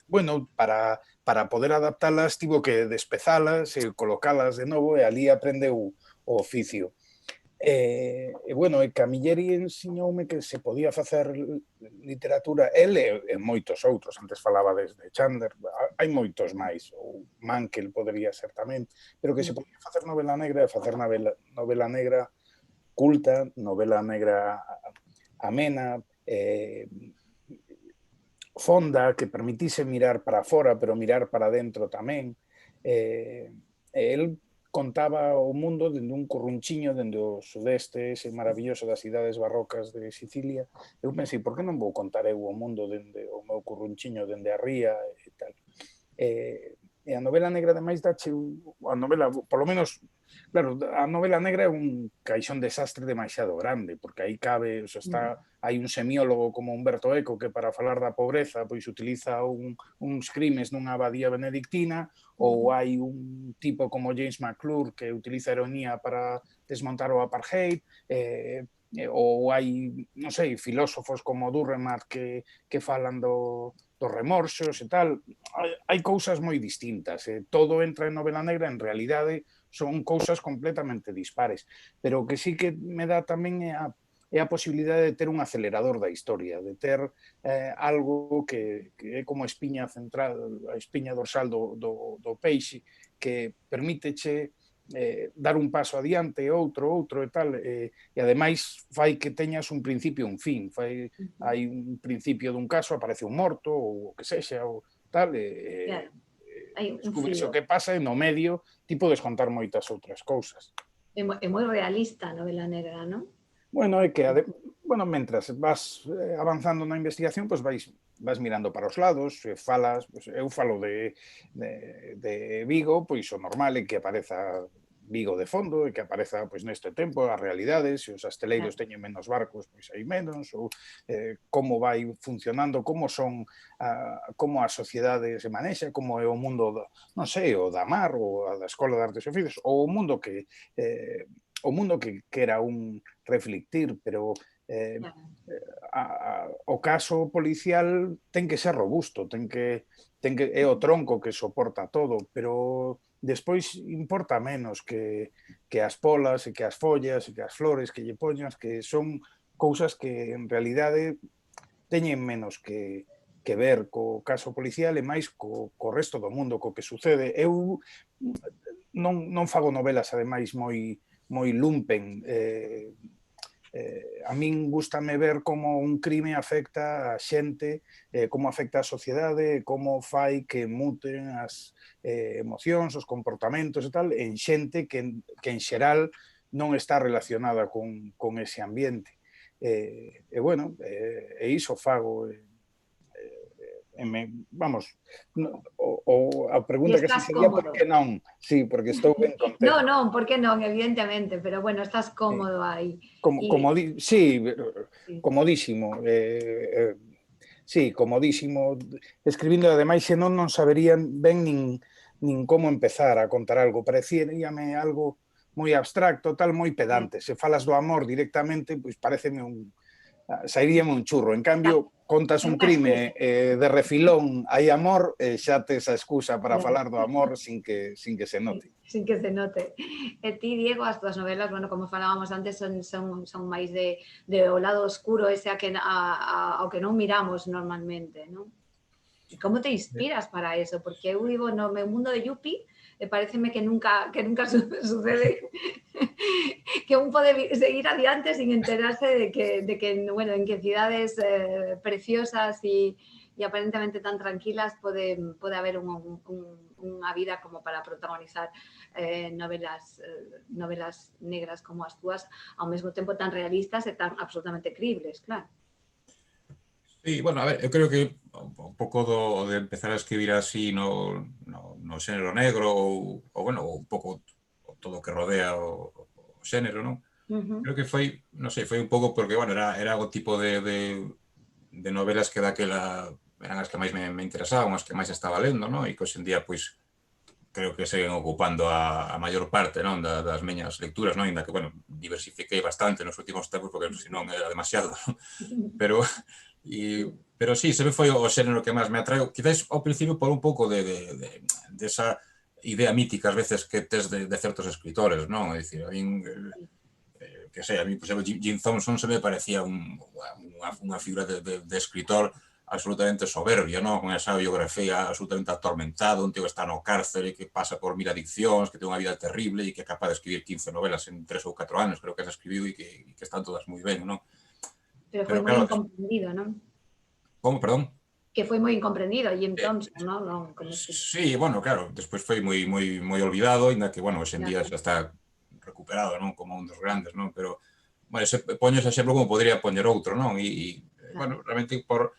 Bueno, para poder adaptalas tivo que despezalas e colocalas de novo, e ali aprendeu o oficio. Bueno, Camilleri ensiñoume que se podía facer literatura, ele e moitos outros, antes falaba desde Chandler, hai moitos máis, ou Mankell podería ser tamén, pero que se podía facer novela negra, facer novela negra culta, novela negra amena, fonda, que permitise mirar para fora, pero mirar para dentro tamén. El contaba o mundo dende un currunchiño, dende o sudeste, ese maravilloso das cidades barrocas de Sicilia. Eu pensei, por que non vou contar eu o mundo dende o meu currunchiño, dende a ría e tal? E a novela negra, ademais, dache a novela, polo menos, claro, a novela negra é un caixón desastre demasiado grande, porque aí cabe, hai un semiólogo como Humberto Eco que para falar da pobreza pois utiliza uns crimes nunha abadía benedictina, ou hai un tipo como James McClure que utiliza ironía para desmontar o apartheid, ou hai, non sei, filósofos como Durremat que falan dos remorsos e tal. Hai cousas moi distintas. Todo entra en novela negra, en realidade son cousas completamente dispares. Pero o que sí que me dá tamén é a posibilidade de ter un acelerador da historia, de ter algo que é como a espiña central, a espiña dorsal do peixe, que permíteche dar un paso adiante, outro e tal, e ademais fai que teñas un principio e un fin. Hai un principio dun caso, aparece un morto, ou o que sexa, ou tal, descubres o que pasa, e no medio ti podes contar moitas outras cousas. É moi realista a novela negra, non? Bueno, é que, mentras vas avanzando na investigación, pois vas mirando para os lados, falas, pois, eu falo de Vigo, pois o normal é que apareza Vigo de fondo e que apareza pois neste tempo as realidades, se os asteleiros teñen menos barcos, pois hai menos, ou como vai funcionando, como como a sociedade se manexa, como é o mundo, non sei, o da mar, ou a da Escola de Artes e Oficios, ou o mundo que quera un reflectir, pero o caso policial ten que ser robusto, é o tronco que soporta todo, pero despois importa menos que as polas e que as follas e que as flores que lle poñas, que son cousas que en realidade teñen menos que ver co caso policial e máis co resto do mundo, co que sucede. Eu non fago novelas, ademais, moi lumpen. A min gústame ver como un crime afecta a xente, como afecta a sociedade, como fai que muten as emocións, os comportamentos e tal, en xente que en xeral non está relacionada con ese ambiente. E bueno, e iso fago. Vamos, a pregunta que sería por que non? Sí, porque estou ben contento. Non, por que non, evidentemente, pero bueno, estás cómodo aí. Sí, comodísimo. Sí, comodísimo. Escribindo, ademais, senón non saberían ben nin como empezar a contar algo. Pareceríame algo moi abstracto, tal, moi pedante. Se falas do amor directamente, pois pareceme sairíame un churro. En cambio, contas un crime de refilón, hai amor, xa tes a excusa para falar do amor sin que se note. Sin que se note. E ti, Diego, as túas novelas, bueno, como falábamos antes, son máis de o lado oscuro ese ao que non miramos normalmente, non? E como te inspiras para eso? Porque eu vivo no meu mundo de Yupi e pareceme que nunca sucede que un pode seguir adiante sin enterarse de que bueno, en que cidades preciosas e aparentemente tan tranquilas pode haber unha vida como para protagonizar novelas negras como as túas, ao mesmo tempo tan realistas e tan absolutamente cribles, claro. Sí, bueno, a ver, eu creo que un pouco de empezar a escribir así no xénero negro ou bueno, un pouco todo o que rodea o xénero, non? Creo que foi, non sei, foi un pouco porque, bueno, era o tipo de novelas que daquela eran as que máis me interesaban, as que máis estaba lendo, non? E que hoxe en día, pois, creo que seguen ocupando a maior parte, non, das miñas lecturas, non? Ainda que, bueno, diversifiquei bastante nos últimos tempos porque senón era demasiado, non? Pero sí, se me foi o xénero que máis me atraeu, quizás ao principio por un pouco desa idea mítica ás veces que tes de certos escritores, non? É dicir, a min, que sei, a mí, por exemplo, Jim Thompson se me parecía unha figura de escritor absolutamente soberbio, non? Con esa biografía absolutamente atormentada, un tío que está no cárcere e que pasa por 1000 adiccións, que ten unha vida terrible e que é capaz de escribir 15 novelas en 3 ou 4 anos, creo que as escribiu e que están todas moi ben, non? Pero foi moi incomprendido, non? Como, perdón? Que foi moi incomprendido, Jim Thompson, non? Sí, bueno, claro, despois foi moi olvidado, ainda que, bueno, hoxe en día xa está recuperado, non? Como un dos grandes, non? Pero, bueno, poño ese exemplo como podría poñer outro, non? E bueno, realmente por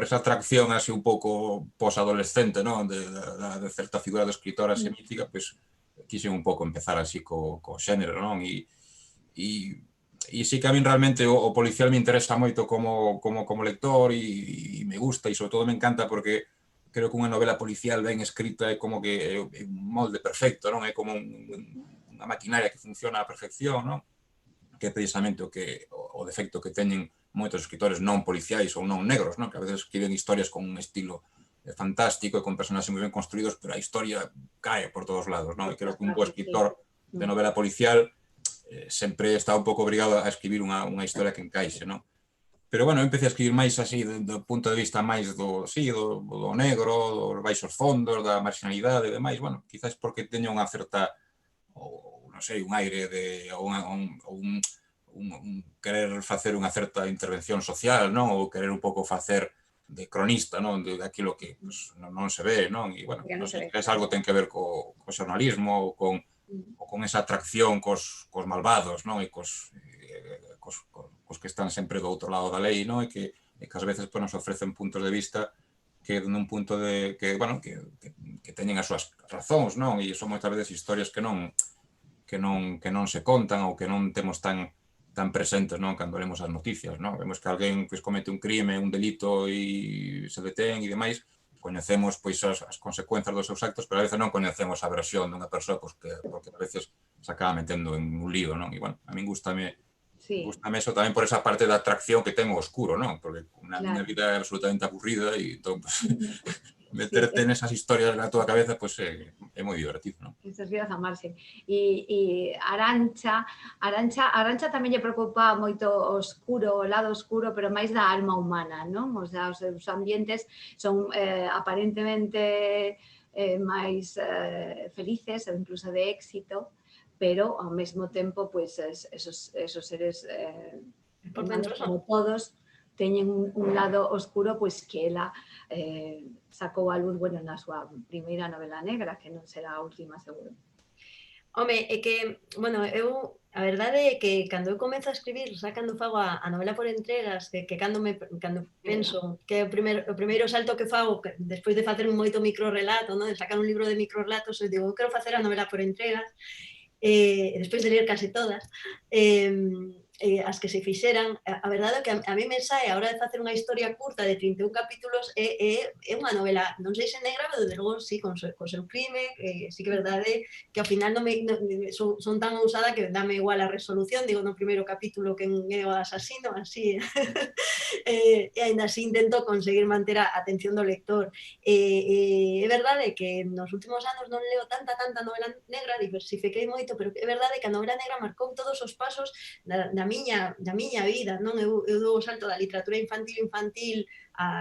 esa atracción así un pouco posadolescente, non? De certa figura de escritora así mítica, pois quixen un pouco empezar así co xénero, non? E sí que a min realmente o policial me interesa moito como lector e me gusta e sobre todo me encanta porque creo que unha novela policial ben escrita é como que é un molde perfecto, non? É como unha maquinaria que funciona á perfección, non? Que é precisamente o defecto que teñen moitos escritores non policiais ou non negros, non? Que a veces escriben historias con un estilo fantástico e con personaxes moi ben construídos, pero a historia cae por todos lados, non? E creo que un bo escritor de novela policial sempre está un pouco obrigado a escribir unha historia que encaixe, non? Pero, bueno, eu empecé a escribir máis así do punto de vista máis do negro, dos baixos fondos, da marginalidade e demais, bueno, quizás porque teño unha certa, ou non sei, un aire ou un querer facer unha certa intervención social, non? Ou querer un pouco facer de cronista, non? De aquilo que non se ve, non? E, bueno, non sei, quizás algo ten que ver co xornalismo ou con esa atracción cos malvados, non? E que están sempre do outro lado da lei, non? E que ás veces nos ofrecen puntos de vista que nun punto de que teñen as súas razóns, non? E son moitas veces historias que non se contan ou que non temos tan presentes, non? Cando lemos as noticias, non? Vemos que alguén comete un crime, un delito e se detén e demais, coñecemos as consecuencias dos seus actos, pero a veces non coñecemos a versión dunha persoa porque a veces se acaba metendo en un lío, non? E, bueno, a min gústame eso tamén por esa parte da atracción que ten o oscuro, non? Porque na miña vida é absolutamente aburrida e entón, meterte nesas historias na túa cabeza é moi divertido, non? Esas vidas a marxe. E Arantxa tamén lle preocupa moito o oscuro, o lado oscuro, pero máis da alma humana, non? O sea, os seus ambientes son aparentemente máis felices ou incluso de éxito, pero ao mesmo tempo, pues, esos seres humanos, como todos, teñen un lado oscuro, pois que ela sacou a luz, bueno, na súa primeira novela negra, que non será a última, seguro. Home, é que, bueno, a verdade é que cando eu comezo a escribir, xa cando fago a novela por entregas, que cando penso que é o primeiro salto que fago, despois de facer un moito microrelato, de sacar un libro de microrelatos, eu digo, eu quero facer a novela por entregas, despois de ler case todas, as que se fixeran, a verdade é que a mí me sae a hora de facer unha historia curta de 31 capítulos é unha novela, non sei se negra, pero desde logo sí, con seu crime, sí que é verdade que ao final son tan ousada que dame igual a resolución, digo no primeiro capítulo que é o asasino, así, e ainda así intento conseguir manter a atención do lector. É verdade que nos últimos anos non leo tanta novela negra, diversifiquei moito, pero é verdade que a novela negra marcou todos os pasos da miña vida, non? Eu dou o salto da literatura infantil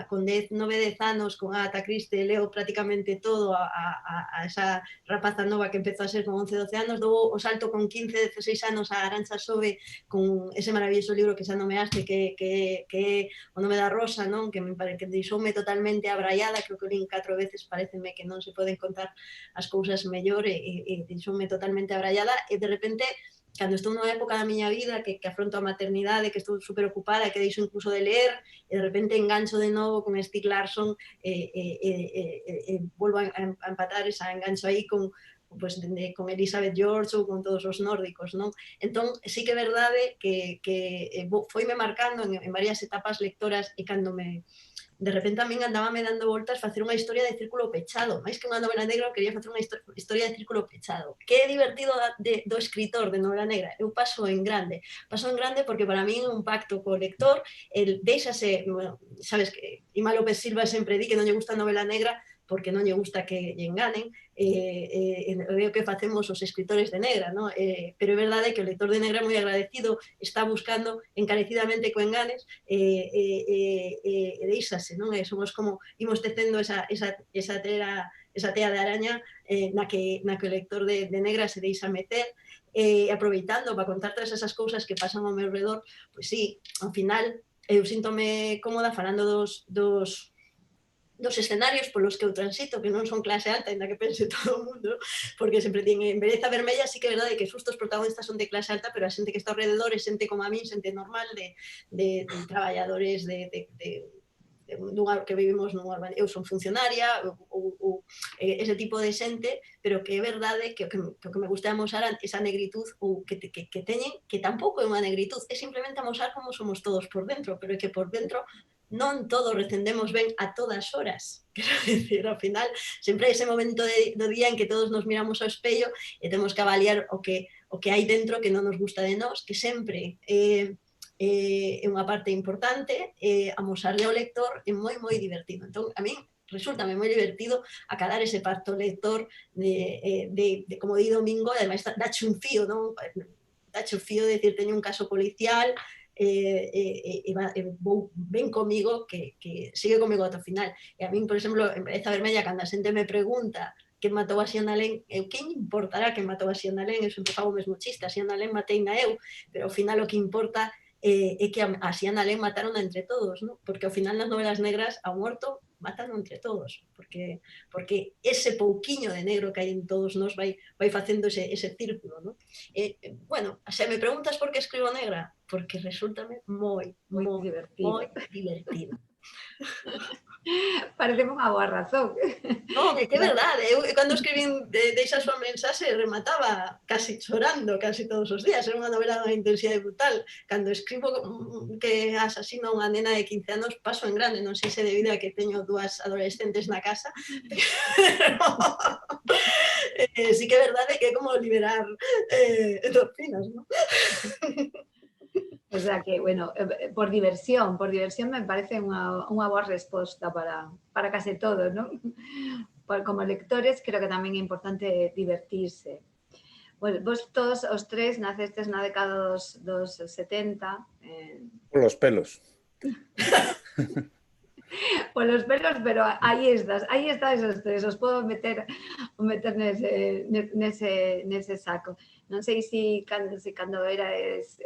con 9, 10 anos con Agatha Christie, leo prácticamente todo a esa rapaza nova que empezou a ser con 11, 12 anos, dou o salto con 15, 16 anos a Arantxa Sobe con ese maravilloso libro que xa nomeaste que é O nome da rosa, non? Que deixoume totalmente abraiada, creo que o lín 4 veces, pareceme que non se poden contar as cousas mellor e deixoume totalmente abraiada e de repente cando estou nunha época da miña vida que afronto a maternidade, que estou super ocupada, que deixo incluso de ler, e de repente engancho de novo con Stieg Larsson e volvo a empatar esa engancho aí con Elizabeth George ou con todos os nórdicos, non? Entón, sí que é verdade que foime marcando en varias etapas lectoras e cando de repente a min andábame dando voltas facer unha historia de círculo pechado, máis que unha novela negra, quería facer unha historia de círculo pechado. Que é divertido do escritor de novela negra? Eu paso en grande porque para min é un pacto co lector, el deixase, bueno, sabes que Ima López Silva sempre di que non lle gusta a novela negra porque non lle gusta que lle enganen, o que facemos os escritores de negra, ¿no? Pero é verdade que o lector de negra é moi agradecido, está buscando encarecidamente que o enganes e deixase, non? Somos como, imos tecendo esa tea de araña na que o lector de negra se deixa meter, aproveitando para contar todas esas cousas que pasan ao meu redor, pois sí, ao final eu síntome cómoda falando dos escenarios polos que eu transito, que non son clase alta, ainda que pense todo o mundo, porque sempre en Beleza Vermella sí que é verdade que xusto os protagonistas son de clase alta, pero a xente que está ao rededor é xente como a min, xente normal, de traballadores dun que vivimos nun urbano. Eu son funcionaria ou ese tipo de xente, pero que é verdade que o que me gusta amosar esa negritud ou que teñen, que tampouco é unha negritud, é simplemente amosar como somos todos por dentro, pero é que por dentro non todos recendemos ben a todas horas. Quero dicir, ao final, sempre hai ese momento do día en que todos nos miramos ao espello e temos que avaliar o que hai dentro que non nos gusta de nós, que sempre é unha parte importante, amosarlle ao lector é moi divertido. Entón, a min resultame moi divertido acadar ese pacto lector de como di Domingo, e ademais dache un fío, non? Dache un fío de decir, teño un caso policial, ven comigo, que sigue comigo ata o final. E a min, por exemplo, en Beleza Vermella, cando a xente me pregunta quen matou a Xiona Lén, quen importará quen matou a Xiona Lén? Eu sempre fago o mesmo chiste, a Xiona Lén matei na eu, pero ao final o que importa e que a Xiana Lén mataron entre todos, ¿no? Porque ao final nas novelas negras ao morto matan entre todos, porque ese pouquiño de negro que hai en todos nós vai facendo ese círculo, ¿no? Bueno, se me preguntas por que escribo negra, porque resultame moi divertido. Parece unha boa razón. Non, é que é verdade, eu cando escribín Deixa a súa mensaxe remataba casi chorando casi todos os días, era unha novela dunha intensidade brutal. Cando escribo que asasino a unha nena de 15 anos paso en grande, non sei se debido a que teño dúas adolescentes na casa, pero sí que é verdade que é como liberar endorfinas, non? O sea que, bueno, por diversión me parece unha boa resposta para case todo, ¿no? Como lectores creo que tamén é importante divertirse. Bueno, vos todos os tres nacestes na década dos 70. Polos pelos. Polos pelos, pero aí estás esos tres, os podo meter nese saco. Non sei se cando erais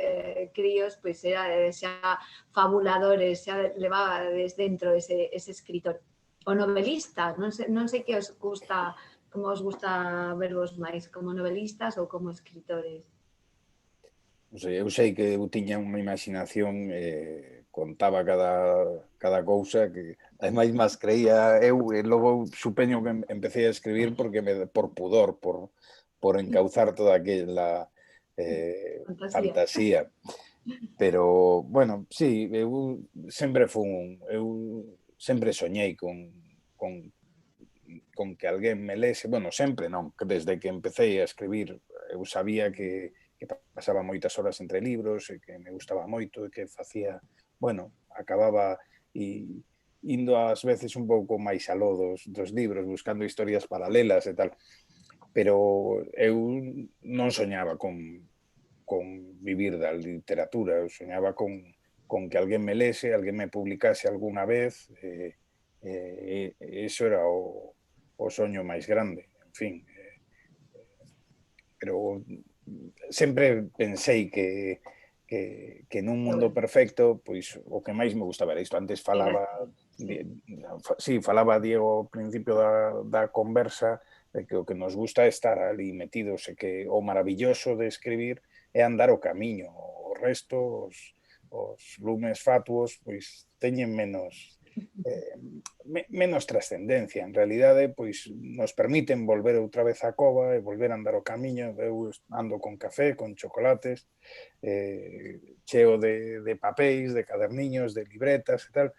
críos, pois era xa fabuladores, xa levabades dentro ese escritor. O novelista, non sei que os gusta, como os gusta vervos máis, como novelistas ou como escritores. Eu sei que eu tiña unha imaginación, contaba cada cousa que ademais máis creía eu, e logo supeño que empecé a escribir porque por pudor, por encauzar toda aquela fantasía. Pero, bueno, sí, eu sempre soñei con que alguén me lese, bueno, sempre non, que desde que empecé a escribir eu sabía que pasaba moitas horas entre libros e que me gustaba moito e que facía, bueno, acababa indo ás veces un pouco máis aló dos libros, buscando historias paralelas e tal, pero eu non soñaba con vivir da literatura, eu soñaba con que alguén me lese, alguén me publicase algunha vez, iso era o soño máis grande, en fin. Pero sempre pensei que nun mundo perfecto, pois o que máis me gustaba era isto. Antes falaba Diego ao principio da conversa, de que o que nos gusta é estar ali metidos, e que o maravilloso de escribir é andar o camiño. O resto, os lumes fatuos, pois teñen menos trascendencia. En realidade, pois nos permiten volver outra vez á cova e volver a andar o camiño. Eu ando con café, con chocolates, cheo de papéis, de caderniños, de libretas e tal.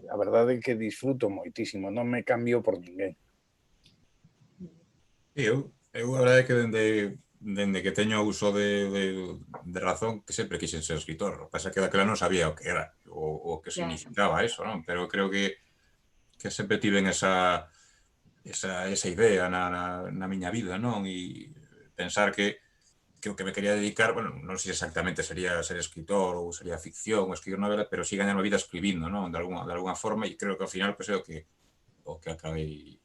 A verdade é que disfruto moitísimo, non me cambio por ninguén. Eu a verdade é que dende que teño uso de razón, que sempre quixen ser escritor. O que pasa é que daquela non sabía o que era, o que significaba eso, non? Pero creo que sempre tiven esa idea na miña vida, non? E pensar que o que me quería dedicar, bueno, non sei exactamente sería ser escritor ou sería ficción ou escribir novela, pero sí gañar a vida escribindo, non? De alguna forma, e creo que ao final pues, é o que acabei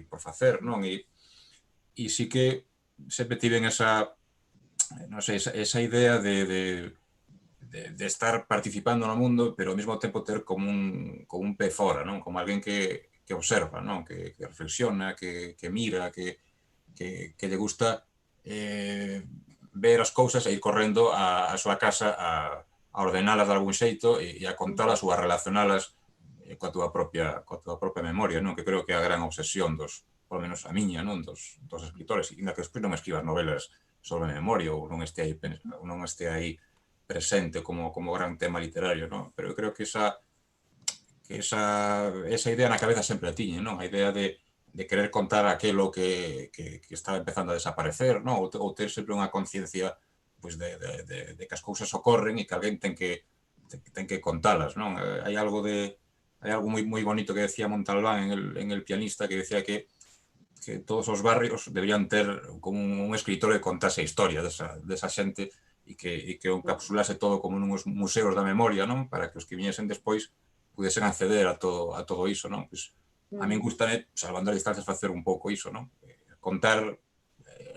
por facer, non? E sí que sempre tiven esa idea de estar participando no mundo, pero ao mesmo tempo ter como un pé fora, non? Como alguén que observa, non? Que reflexiona, que mira, que lle gusta ver as cousas e ir correndo a súa casa a ordenalas de algún xeito e a contalas ou a relacionalas coa túa propia memoria, non? Que creo que é a gran obsesión polo menos a miña, non? Dos escritores, e ainda que despois non escribas novelas sobre memoria ou non este aí presente como gran tema literario, non? Pero eu creo que esa idea na cabeza sempre a tiña, non? A idea de querer contar aquilo que estaba empezando a desaparecer, non? Ou ter sempre unha conciencia pois, de que as cousas ocorren e que alguén ten que contalas, non? Hai algo moi bonito que decía Montalbán en El pianista, que decía que todos os barrios deberían ter como un escritor que contase a historia desa xente e que o encapsulase todo como nuns museos da memoria, non? Para que os que viñesen despois pudesen acceder a todo iso, non? Pois, a min gustame, salvando as distancias, facer un pouco iso, non? Contar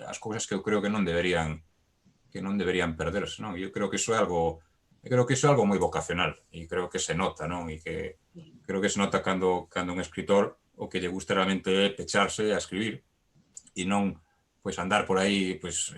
as cousas que eu creo que non deberían perderse, non? Eu creo que iso é algo creo que iso é algo moi vocacional e creo que se nota, non? E que creo que se nota cando un escritor o que lle gusta realmente é pecharse a escribir e non pois andar por aí pois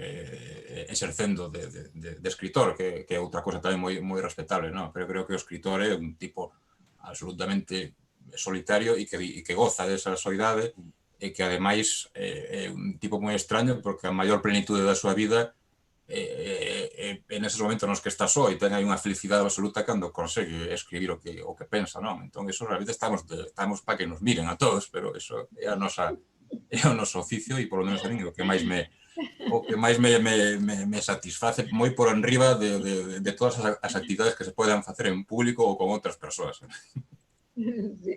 exercendo de escritor, que é outra cosa tamén moi respetable, non? Pero creo que o escritor é un tipo absolutamente solitario e que goza desa soidade e que ademais é un tipo moi extraño porque a maior plenitude da súa vida en esos momentos nos que está só e ten aí unha felicidade absoluta cando consegue escribir o que pensa, non? Entón, eso realmente estamos para que nos miren a todos, pero eso é o noso oficio e polo menos a mí o que máis me satisface moi por enriba de todas as actividades que se poden facer en público ou con outras persoas. Sí.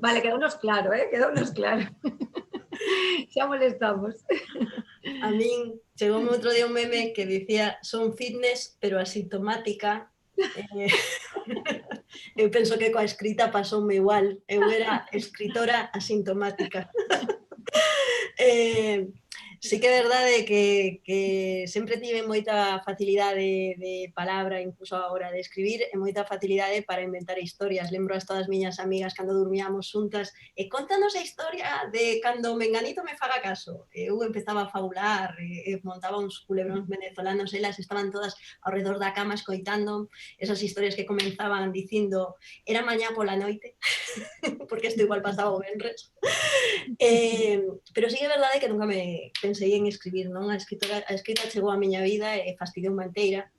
Vale, quedounos claro, quedounos claro. Xa molestamos. A min chegou outro día un meme que dicía son fitness pero asintomática. Eu penso que coa escrita pasoume igual. Eu era escritora asintomática. Sí que é verdade que sempre tive moita facilidade de palabra, incluso a hora de escribir, e moita facilidade para inventar historias. Lembro a todas as miñas amigas cando dormíamos xuntas e contanos a historia de cando Menganito me faga caso. Eu empezaba a fabular, montaba uns culebróns venezolanos, elas estaban todas ao redor da cama escoitando esas historias que comenzaban dicindo era mañá pola noite, porque isto igual pasaba o venres. Pero sí que é verdade que nunca me pensei en escribir, non? A escrita chegou á miña vida e fastidiou manteira,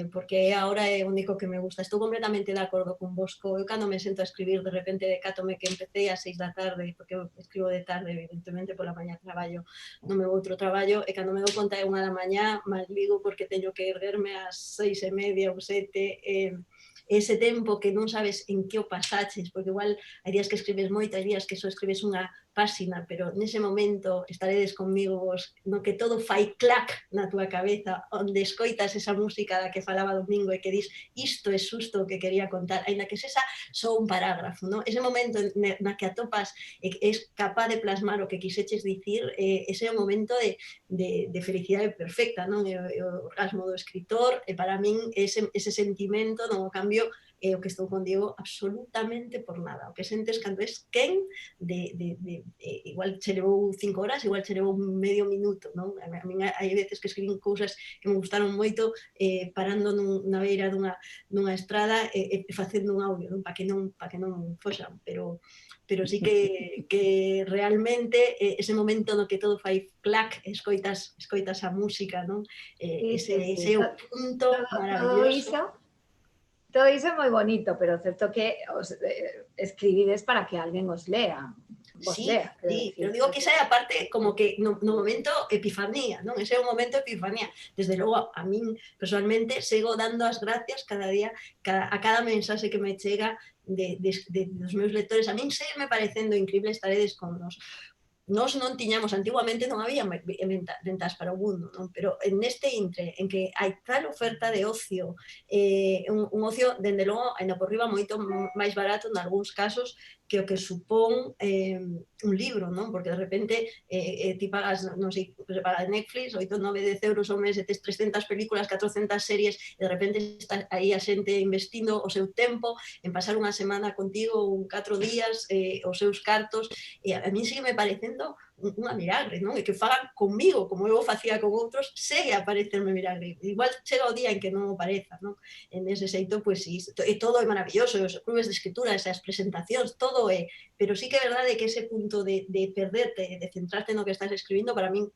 porque agora é o único que me gusta. Estou completamente de acordo con Bosco. Eu cando me sento a escribir, de repente decátome que empecé ás 6 da tarde, porque eu escribo de tarde, evidentemente, pola mañá traballo no meu outro traballo, e cando me dou conta é 1 da mañá, maldigo porque teño que erguerme ás 6:30 ou 7, ese tempo que non sabes en que o pasaches, porque igual hai días que escribes moito, hai días que só escribes unha páxina, pero nese momento estaredes conmigo vos, no que todo fai clac na túa cabeza, onde escoitas esa música da que falaba Domingo e que dis isto é xusto o que quería contar, aínda que sexa só un parágrafo, non? Ese momento na que atopas e és capaz de plasmar o que quixeches dicir, ese é o momento de felicidade perfecta, non? O orgasmo do escritor, e para min ese sentimento non o cambio o que estou con Diego absolutamente por nada. O que sentes cando es quen igual che levou 5 horas, igual che levou medio minuto, non? A min hai veces que escribín cousas que me gustaron moito parando na beira dunha estrada e facendo un audio, non? Para que non foxan, pero sí que realmente ese momento no que todo fai clac, escoitas a música, non? Ese é o punto maravilloso. Todo iso é moi bonito, pero certo que escribides para que alguén os lea. Sí, pero digo que esa é a parte como que no momento epifanía, non? Ese é o momento epifanía. Desde logo, a min, personalmente, sigo dando as gracias cada día a cada mensaxe que me chega dos meus lectores. A min segue me parecendo increíble, estaredes con nos non tiñamos, antiguamente non había ventas para o mundo, non? Pero neste intre, en que hai tal oferta de ocio, un ocio, dende logo, ainda por riba, moito máis barato, en algúns casos, que o que supón un libro, non? Porque de repente ti pagas, non sei, pagas Netflix, 8, 9, 10 euros ao mes, e tes 300 películas, 400 series, e de repente está aí a xente investindo o seu tempo en pasar unha semana contigo, 4 días, os seus cartos, e a mí sigue me parecendo unha milagre, non? E que fagan comigo, como eu facía con outros, segue a parecerme milagre. Igual chega o día en que non o pareza, non? En ese xeito, pois sí, todo é maravilloso, os clubes de escritura, esas presentacións, todo é, pero sí que é verdade que ese punto de perderte, de centrarte no que estás escribindo, para min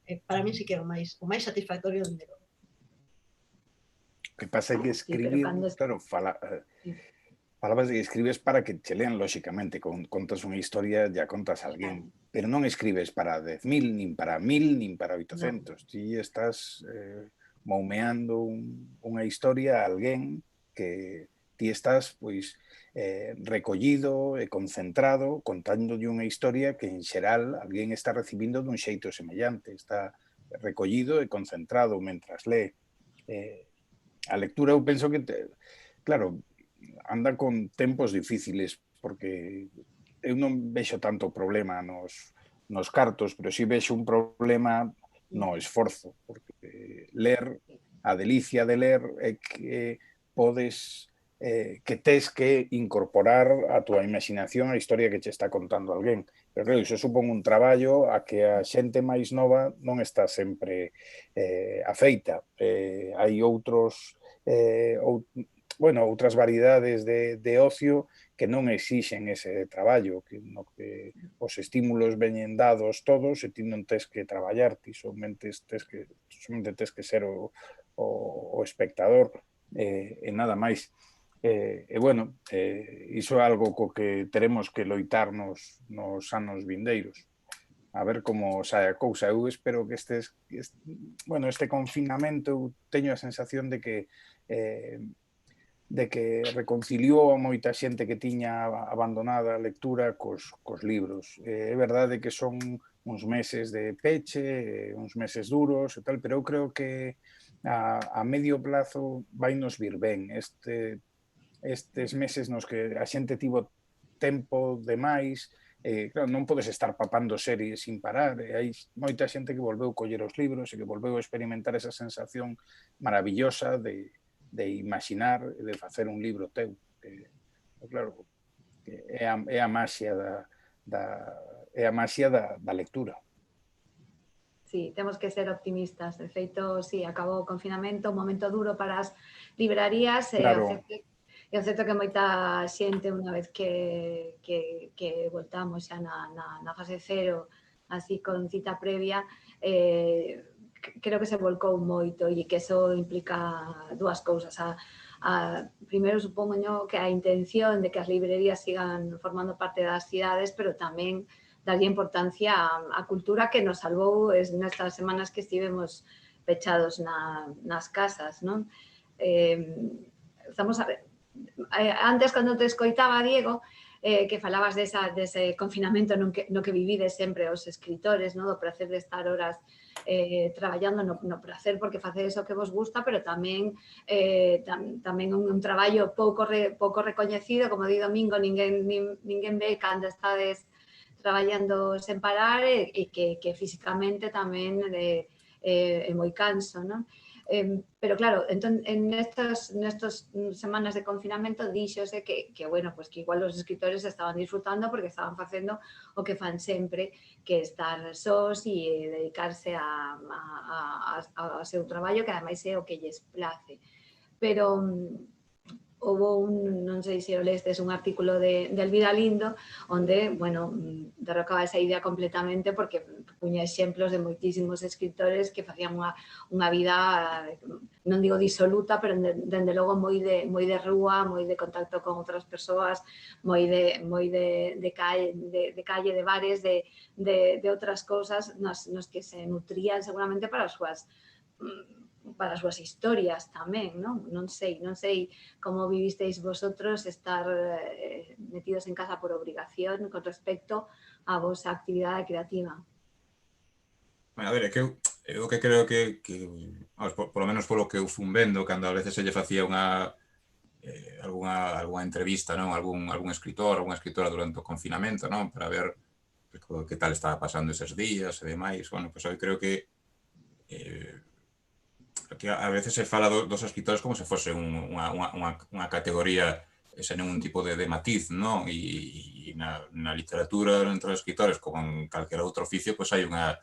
sí que é o máis satisfactorio dende logo. O que pasa é que escribir, claro, palabras que escribes para que che lean, lóxicamente, contas unha historia, ya contas a alguén, pero non escribes para 10.000, nin para 1.000, nin para 800. Ti estás moumeando unha historia a alguén que ti estás, pois, recollido e concentrado, contándolle unha historia que, en xeral, alguén está recibindo dun xeito semellante. Está recollido e concentrado mentras lee. A lectura, eu penso que, claro, anda con tempos difíciles, porque eu non vexo tanto problema nos cartos, pero si vexo un problema no esforzo, porque ler a delicia de ler é que podes que tes que incorporar a túa imaginación a historia que che está contando alguén. Pero claro, iso supón un traballo a que a xente máis nova non está sempre afeita. Hai outros outras variedades de ocio que non exixen ese traballo, que os estímulos veñen dados todos e ti non tes que traballar, ti somente tes que ser o espectador e nada máis. Iso é algo co que teremos que loitar nos anos vindeiros. A ver como sae a cousa. Eu espero que este confinamento, eu teño a sensación de que reconciliou a moita xente que tiña abandonada a lectura cos libros. É verdade que son uns meses de peche, uns meses duros e tal, pero eu creo que a medio plazo vai nos vir ben. Estes meses nos que a xente tivo tempo de máis, claro, non podes estar papando series sin parar, hai moita xente que volveu coller os libros e que volveu experimentar esa sensación maravillosa de imaginar e de facer un libro teu. Claro, é a maxia da lectura. Sí, temos que ser optimistas. De feito, sí, acabou o confinamento, un momento duro para as librarías, Claro. É certo que moita xente, unha vez que voltamos xa na fase cero, así con cita previa, creo que se volcou moito e que eso implica dúas cousas. Primeiro, supoño que a intención de que as librerías sigan formando parte das cidades, pero tamén darlle importancia á cultura que nos salvou nestas semanas que estivemos pechados nas casas, non? Estamos a ver, antes, cando te escoitaba, Diego, que falabas dese confinamento no que vivides sempre os escritores, do prazer de estar horas traballando no prazer porque facedes o que vos gusta, pero tamén un traballo pouco recoñecido, como di Domingo, ninguén ve cando estades traballando sen parar e que físicamente tamén é moi canso, non? Pero claro, entón, en estas semanas de confinamento díxose que igual os escritores estaban disfrutando porque estaban facendo o que fan sempre, que estar sós e dedicarse ao seu traballo, que ademais é o que lles place. Pero houve non sei se o lestes, un artículo de Elvira Lindo, onde, derrocaba esa idea completamente porque puña exemplos de moitísimos escritores que facían unha vida, non digo disoluta, pero dende logo moi de rúa, moi de contacto con outras persoas, moi de calle, de bares, de outras cousas nos que se nutrían seguramente para as súas historias tamén, non? Non sei como vivisteis vosotros estar metidos en casa por obrigación con respecto á vosa actividade creativa. A ver, é que eu que creo que por lo menos polo que eu fun vendo, cando a veces se lle facía algunha entrevista, non? Algún escritor, algunha escritora durante o confinamento, non? Para ver que tal estaba pasando eses días e demais. Pois eu creo que a veces se fala dos escritores como se fose unha categoría sen ningún tipo de matiz, non? E na literatura entre os escritores, como en calquera outro oficio, pois hai unha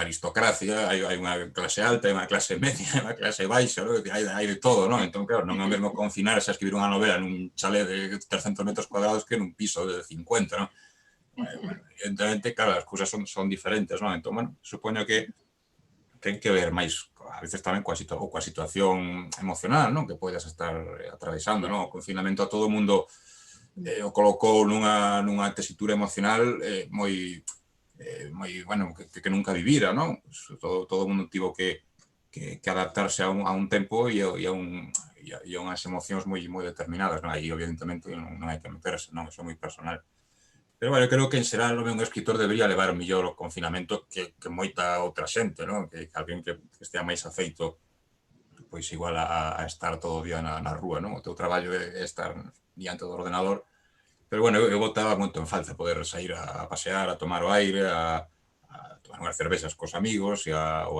aristocracia, hai unha clase alta, hai unha clase media, hai unha clase baixa, hai de todo, non? Entón, claro, non é o mesmo confinarse a escribir unha novela nun chalé de 300 metros cuadrados que nun piso de 50, non? Evidentemente, claro, as cousas son diferentes, non? Entón, supoño que ten que ver máis a veces tamén coa situación emocional, non? Que podes estar atravesando, non? O confinamento a todo o mundo o colocou nunha tesitura emocional moi que nunca vivira, non? Todo o mundo tivo que adaptarse a un tempo e a unhas emocións moi determinadas, non? Aí, evidentemente, non hai que meterse, non? Eso é moi personal. Pero, eu creo que en xeral un escritor debería levar mellor o confinamento que moita outra xente, non? Que alguén que estea máis afeito pois igual a estar todo o día na rúa, non? O teu traballo é estar diante do ordenador. Pero, eu botaba moito en falta poder sair a pasear, a tomar o aire, a tomar unhas cervexas cos amigos ou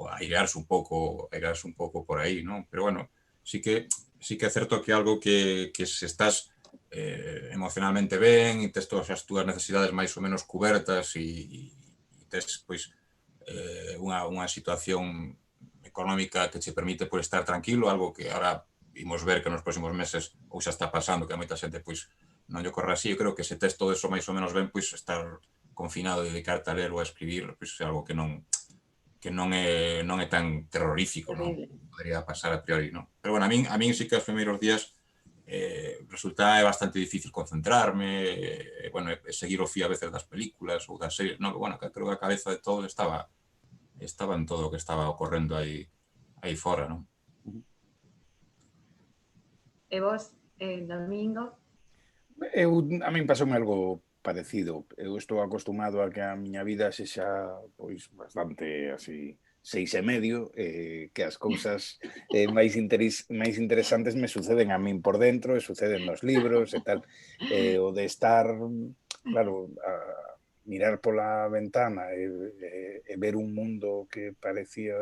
airearse un pouco por aí, non? Pero bueno, sí que é certo que algo que se estás emocionalmente ben e tes todas as túas necesidades máis ou menos cubertas e tes pois unha situación económica que che permite pois estar tranquilo, algo que ahora imos ver que nos próximos meses ou xa está pasando, que a moita xente pois non lle corre así. Eu creo que se tes todo eso máis ou menos ben, pois estar confinado e dedicarte a ler ou a escribir, pois é algo que non é tan terrorífico, non? Podría pasar a priori, non? Pero bueno, a min sí que os primeiros días resulta bastante difícil concentrarme, bueno, seguir o fío a veces das películas ou das series, non? Bueno, creo que a cabeza de todos estaba en todo o que estaba ocorrendo aí fora, non? E vos, Domingo? A min pasoume algo parecido. Eu estou acostumado a que a miña vida sexa pois bastante así 6,5, que as cousas máis interesantes me suceden a min por dentro e suceden nos libros e tal. O de estar, claro, a mirar pola ventana e ver un mundo que parecía,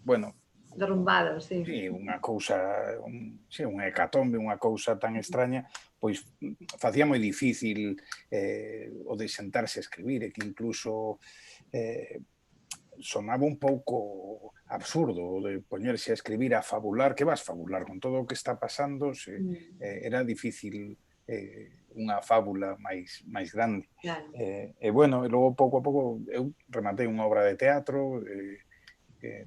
bueno, Derrumbado, sí. Sí, unha cousa, unha hecatombe, unha cousa tan extraña, pois facía moi difícil o de sentarse a escribir, e que incluso sonaba un pouco absurdo o de poñerse a escribir, a fabular. Que vas fabular con todo o que está pasando? Era difícil unha fábula máis grande. Claro. E bueno, e logo pouco a pouco eu rematei unha obra de teatro,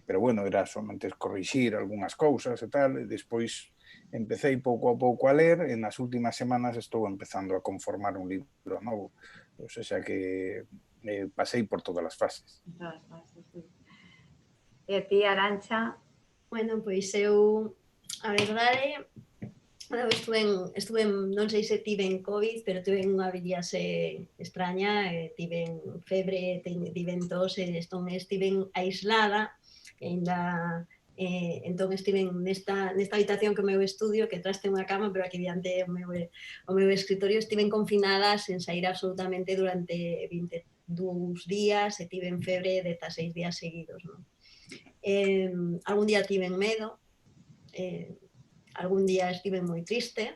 pero bueno, era somente corrixir algunhas cousas e tal, e despois empecé pouco a pouco a ler, e nas últimas semanas estou empezando a conformar un libro novo, ou seja que pasei por todas as fases. Todas as fases, sí. E a ti, Arantxa? Bueno, pois eu, a verdade, non sei se tiven COVID, pero tiven unha viaxe extraña, tiven febre, tiven tos, estiven aislada, ainda entón estiven nesta habitación que é o meu estudio, que traste unha cama, pero aquí diante o meu escritorio, estiven confinada sen sair absolutamente durante 22 días e tiven febre de 16 días seguidos, non? Algún día tiven medo, algún día estive moi triste,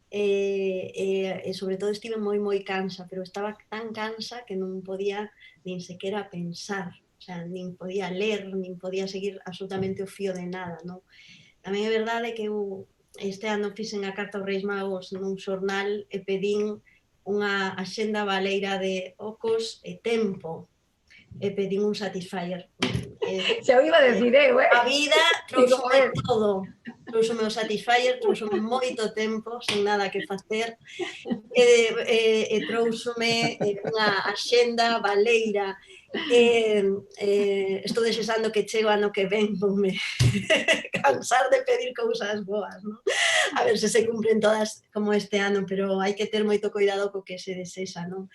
e sobre todo estive moi cansa, pero estaba tan cansa que non podía nin sequera pensar, o sea, nin podía ler, nin podía seguir absolutamente o fío de nada, non? Tamén é verdade que eu este ano fixen a carta aos Reis Magos nun xornal e pedín unha axenda baleira de ocos e tempo, e pedín un Satisfyer. Xa o iba a decir eu, A vida trousome todo. Trousome o Satisfyer, trousome moito tempo sen nada que facer, e trousome unha axenda baleira. Estou desexando que chego ano que ven, voume cansar de pedir cousas boas, non? A ver se cumpren todas como este ano, pero hai que ter moito cuidado co que se desexa, non?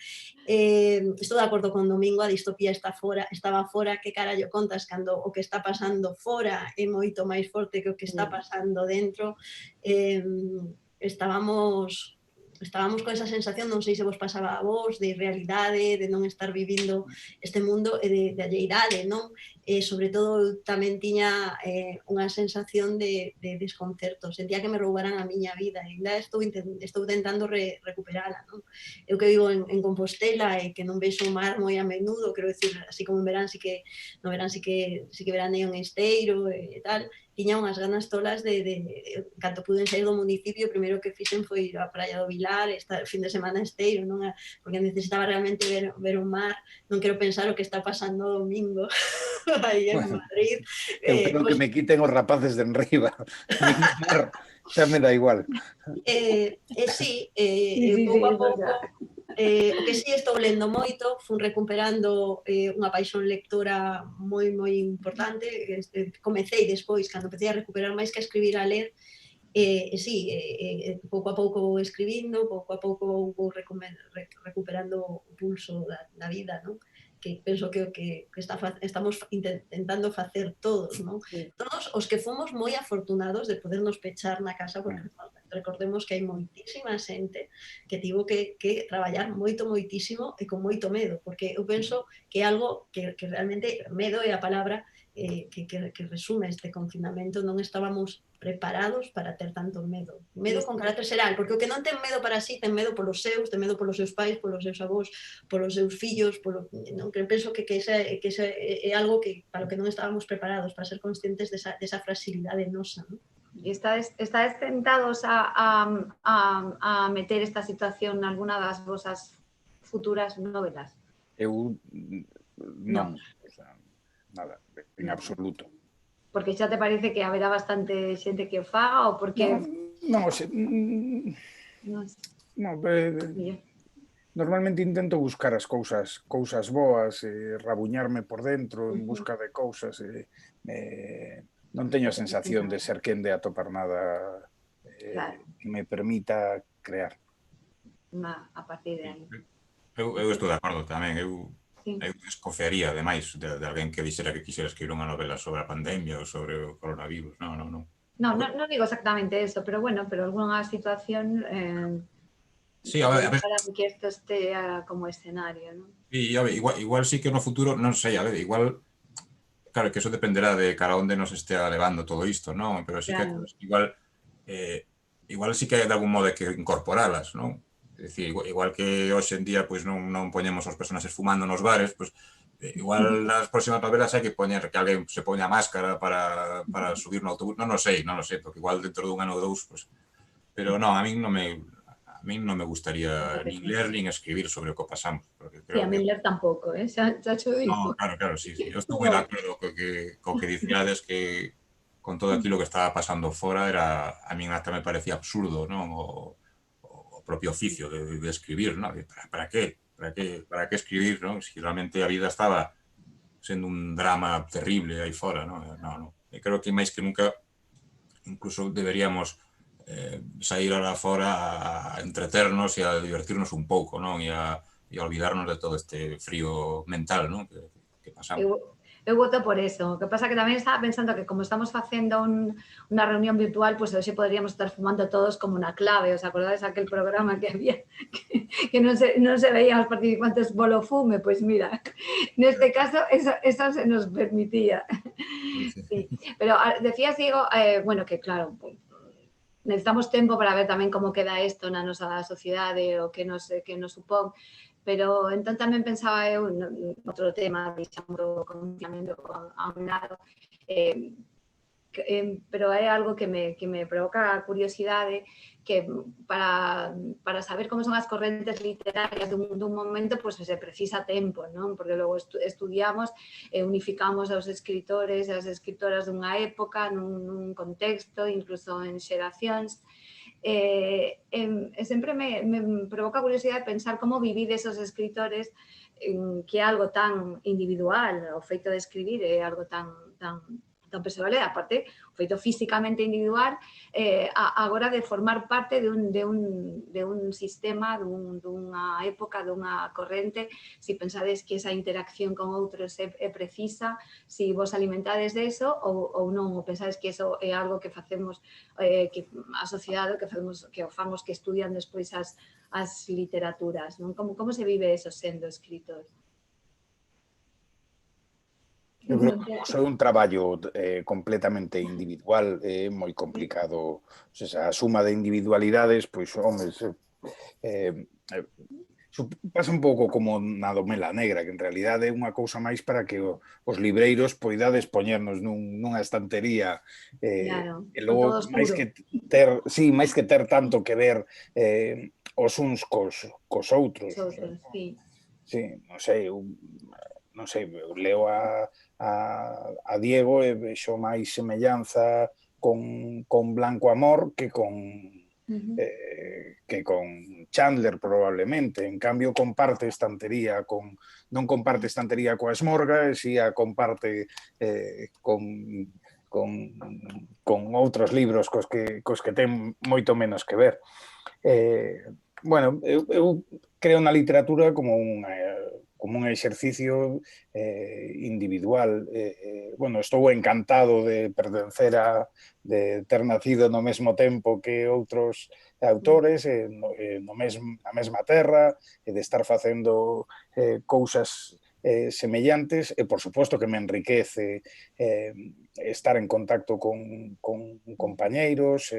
Estou de acordo con Domingo, a distopía estaba fora, que carallo contas cando o que está pasando fora é moito máis forte que o que está pasando dentro. Estábamos con esa sensación, non sei se vos pasaba a vos, de realidade, de non estar vivindo este mundo e de alleidade, non? Sobre todo tamén tiña unha sensación de desconcerto, sentía que me roubaran a miña vida, e ainda estou tentando recuperala, non? Eu que vivo en Compostela e que non vexo o mar moi a menudo, quero dicir, así como en verán, no verán sí que veraneo en Esteiro e tal, tiña unhas ganas tolas canto puden sair do municipio, o primeiro que fixen foi ir á praia do Vilar, estar fin de semana en Esteiro, non? Porque necesitaba realmente ver o mar, non quero pensar o que está pasando o domingo aí en Madrid. Eu creo que me quiten os rapaces de enriba. Xa me dá igual. Sí, pouco a pouco. O que sí estou lendo moito, fun recuperando unha paixón lectora moi importante, comecei despois, cando empecé a recuperar máis que a escribir, a ler, sí, pouco a pouco vou escribindo, pouco a pouco vou recuperando o pulso da vida, non? Que penso que o que estamos intentando facer todos, non? Todos os que fomos moi afortunados de podernos pechar na casa, porque recordemos que hai moitísima xente que tivo que traballar moitísimo e con moito medo, porque eu penso que é algo que realmente, medo é a palabra que resume este confinamento, non estábamos preparados para ter tanto medo. Medo con carácter xeral, porque o que non ten medo para sí, ten medo polos seus, ten medo polos seus pais, polos seus avós, polos seus fillos, non? Que penso que ese é algo que para o que non estábamos preparados, para ser conscientes desa fragilidade nosa, non? E estáis tentados a meter esta situación nalguna das vosas futuras novelas? Eu non, o sea, nada, en absoluto. Porque xa te parece que haberá bastante xente que o faga ou porque... Non, Mira, normalmente intento buscar as cousas boas, rabuñarme por dentro en busca de cousas. Non teño a sensación de ser quen de atopar nada claro, que me permita crear. a partir de aí. Eu estou de acordo tamén. Eu Sí. desconfiaría, ademais, de alguén que dixera que quixera escribir unha novela sobre a pandemia ou sobre o coronavirus. Non. No digo exactamente eso, pero bueno, pero alguna situación Sí, a ver, para que esto esté como escenario, ¿no? e, a ver, igual sí que no futuro, non sei, a ver, igual, claro, que eso dependerá de cara onde nos estea levando todo isto, non? Pero sí que Claro. igual sí que hai de algún modo que incorporalas, non? É dicir, igual que hoxe en día pois non poñemos os personaxes fumando nos bares, pois igual nas próximas novelas hai que poñer que alguén se poña máscara para subir no autobús, non o sei, porque igual dentro dun ano ou dous, pois, pero non, a min non me gustaría nin ler nin escribir sobre o que pasamos, porque Sí, a creo mí que leer tampoco, xa cho digo. no, claro, sí. Eu estou moi de acordo co que dicíades que con todo aquilo que estaba pasando fora a min hasta me parecía absurdo, non? O propio oficio de escribir, non? Para qué? Para que escribir, non? Si realmente a vida estaba sendo un drama terrible aí fora, non? Non. E creo que máis que nunca incluso deberíamos sair ahora fora a entreternos e a divertirnos un pouco, non? E a olvidarnos de todo este frío mental, non? Que pasamos. Eu voto por eso. O que pasa que tamén estaba pensando que como estamos facendo unha reunión virtual, pues hoxe podríamos estar fumando todos como na clave. Os acordades aquel programa que había que non se veían os participantes bolo fume? Pues mira, neste caso eso se nos permitía. Sí. Pero decías, Diego, bueno, que claro, necesitamos tempo para ver tamén como queda isto na nosa sociedade o que nos supón. Pero entón tamén pensaba eu outro tema, deixamos o confinamento a un lado, pero é algo que me provoca curiosidade, que para saber como son as correntes literarias dun momento, pues se precisa tempo, non? Porque logo estudiamos e unificamos aos escritores e as escritoras dunha época, nun contexto, incluso en xeracións. Sempre me provoca curiosidade pensar como vivides esos escritores, que é algo tan individual, o feito de escribir é algo tan persoal, e aparte, o feito físicamente individual, agora de formar parte de un sistema, dunha época, dunha corrente, si pensades que esa interacción con outros é precisa, si vos alimentades de eso ou non, ou pensades que eso é algo que facemos, que a sociedade, que o famos, que estudian despois as literaturas, non? Como se vive eso sendo escritor? Eu creo que é un traballo completamente individual, é moi complicado. O sea, a suma de individualidades, pois, home, pasa un pouco como na do Mela Negra, que en realidade é unha cousa máis para que os libreiros poidades poñernos nunha estantería, Claro, e logo, máis que ter tanto que ver os uns cos outros. Sí. Sí, non sei, eu leo a Diego e vexo máis semellanza con Blanco Amor que con Chandler, probablemente. En cambio, comparte estantería non comparte estantería coa Esmorga, e si a comparte con outros libros cos que ten moito menos que ver. Bueno, eu creo na literatura como como un exercicio individual. Bueno, estou encantado de pertencer de ter nacido no mesmo tempo que outros autores, na mesma terra, de estar facendo cousas semellantes, e por suposto que me enriquece estar en contacto con compañeiros,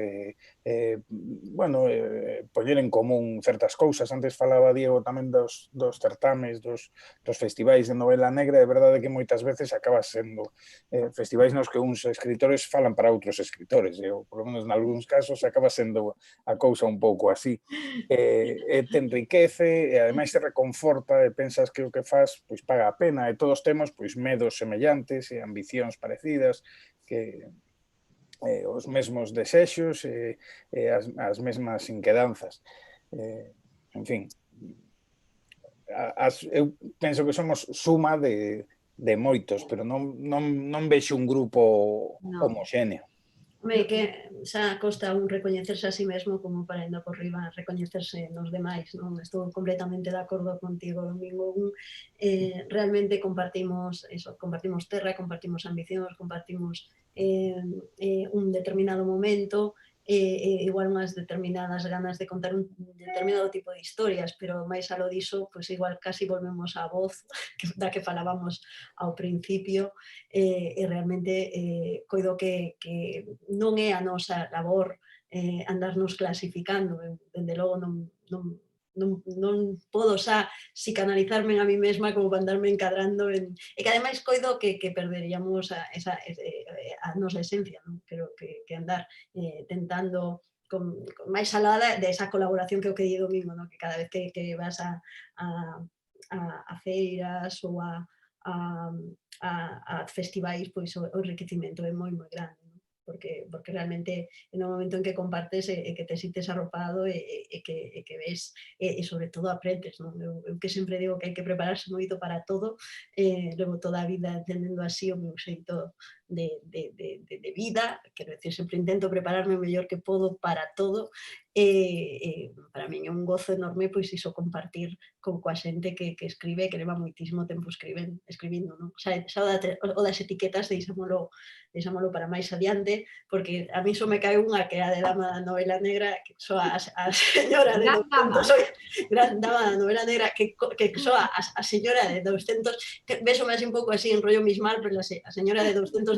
poñer en común certas cousas. Antes falaba Diego tamén dos certames, dos festivais de novela negra. É verdade que moitas veces acaba sendo festivais nos que uns escritores falan para outros escritores, ou por lo menos en algúns casos acaba sendo a cousa un pouco así. Te enriquece e ademais te reconforta e pensas que o que faz pois paga a pena, e todos temos pois medos semellantes e ambicións parecidas, que os mesmos desexos e as mesmas inquedanzas. En fin, eu penso que somos suma de moitos, pero non vexo un grupo homoxéneo. Home, que xa costa un recoñecerse a sí mesmo como para ainda por riba recoñecerse nos demais, non? Estou completamente de acordo contigo, Domingo. Realmente compartimos eso, compartimos terra, compartimos ambicións, compartimos un determinado momento, igual unhas determinadas ganas de contar un determinado tipo de historias, pero máis aló diso, pois igual casi volvemos á voz da que falábamos ao principio, e realmente coido que non é a nosa labor andarnos clasificando, dende logo non podo xa psicanalizarme a mí mesma como para andarme encadrando e que ademais coido que perderíamos a nosa esencia, non? Creo que andar tentando con máis alá desa colaboración que o que di Domingo, non? Que cada vez que vas a feiras ou a festivais, pois o enriquecimento é moi grande, non? Porque realmente no momento en que compartes e que te sintes arropado e que ves e sobre todo aprendes, non? Eu que sempre digo que hai que prepararse moito para todo, levo toda a vida entendendo así o meu xeito de vida, quero decir, sempre intento prepararme o mellor que podo para todo, para min é un gozo enorme pois iso compartir coa xente que escribe, que leva moitísimo tempo escribindo, non? Xa o das etiquetas deixámolo para máis adiante, porque a mí só me cae unha que é a de dama da novela negra, que soa a señora de 200, gran dama da novela negra, que soa a señora de 200, que vesome así un pouco así en rollo Miss Marple, a señora de 295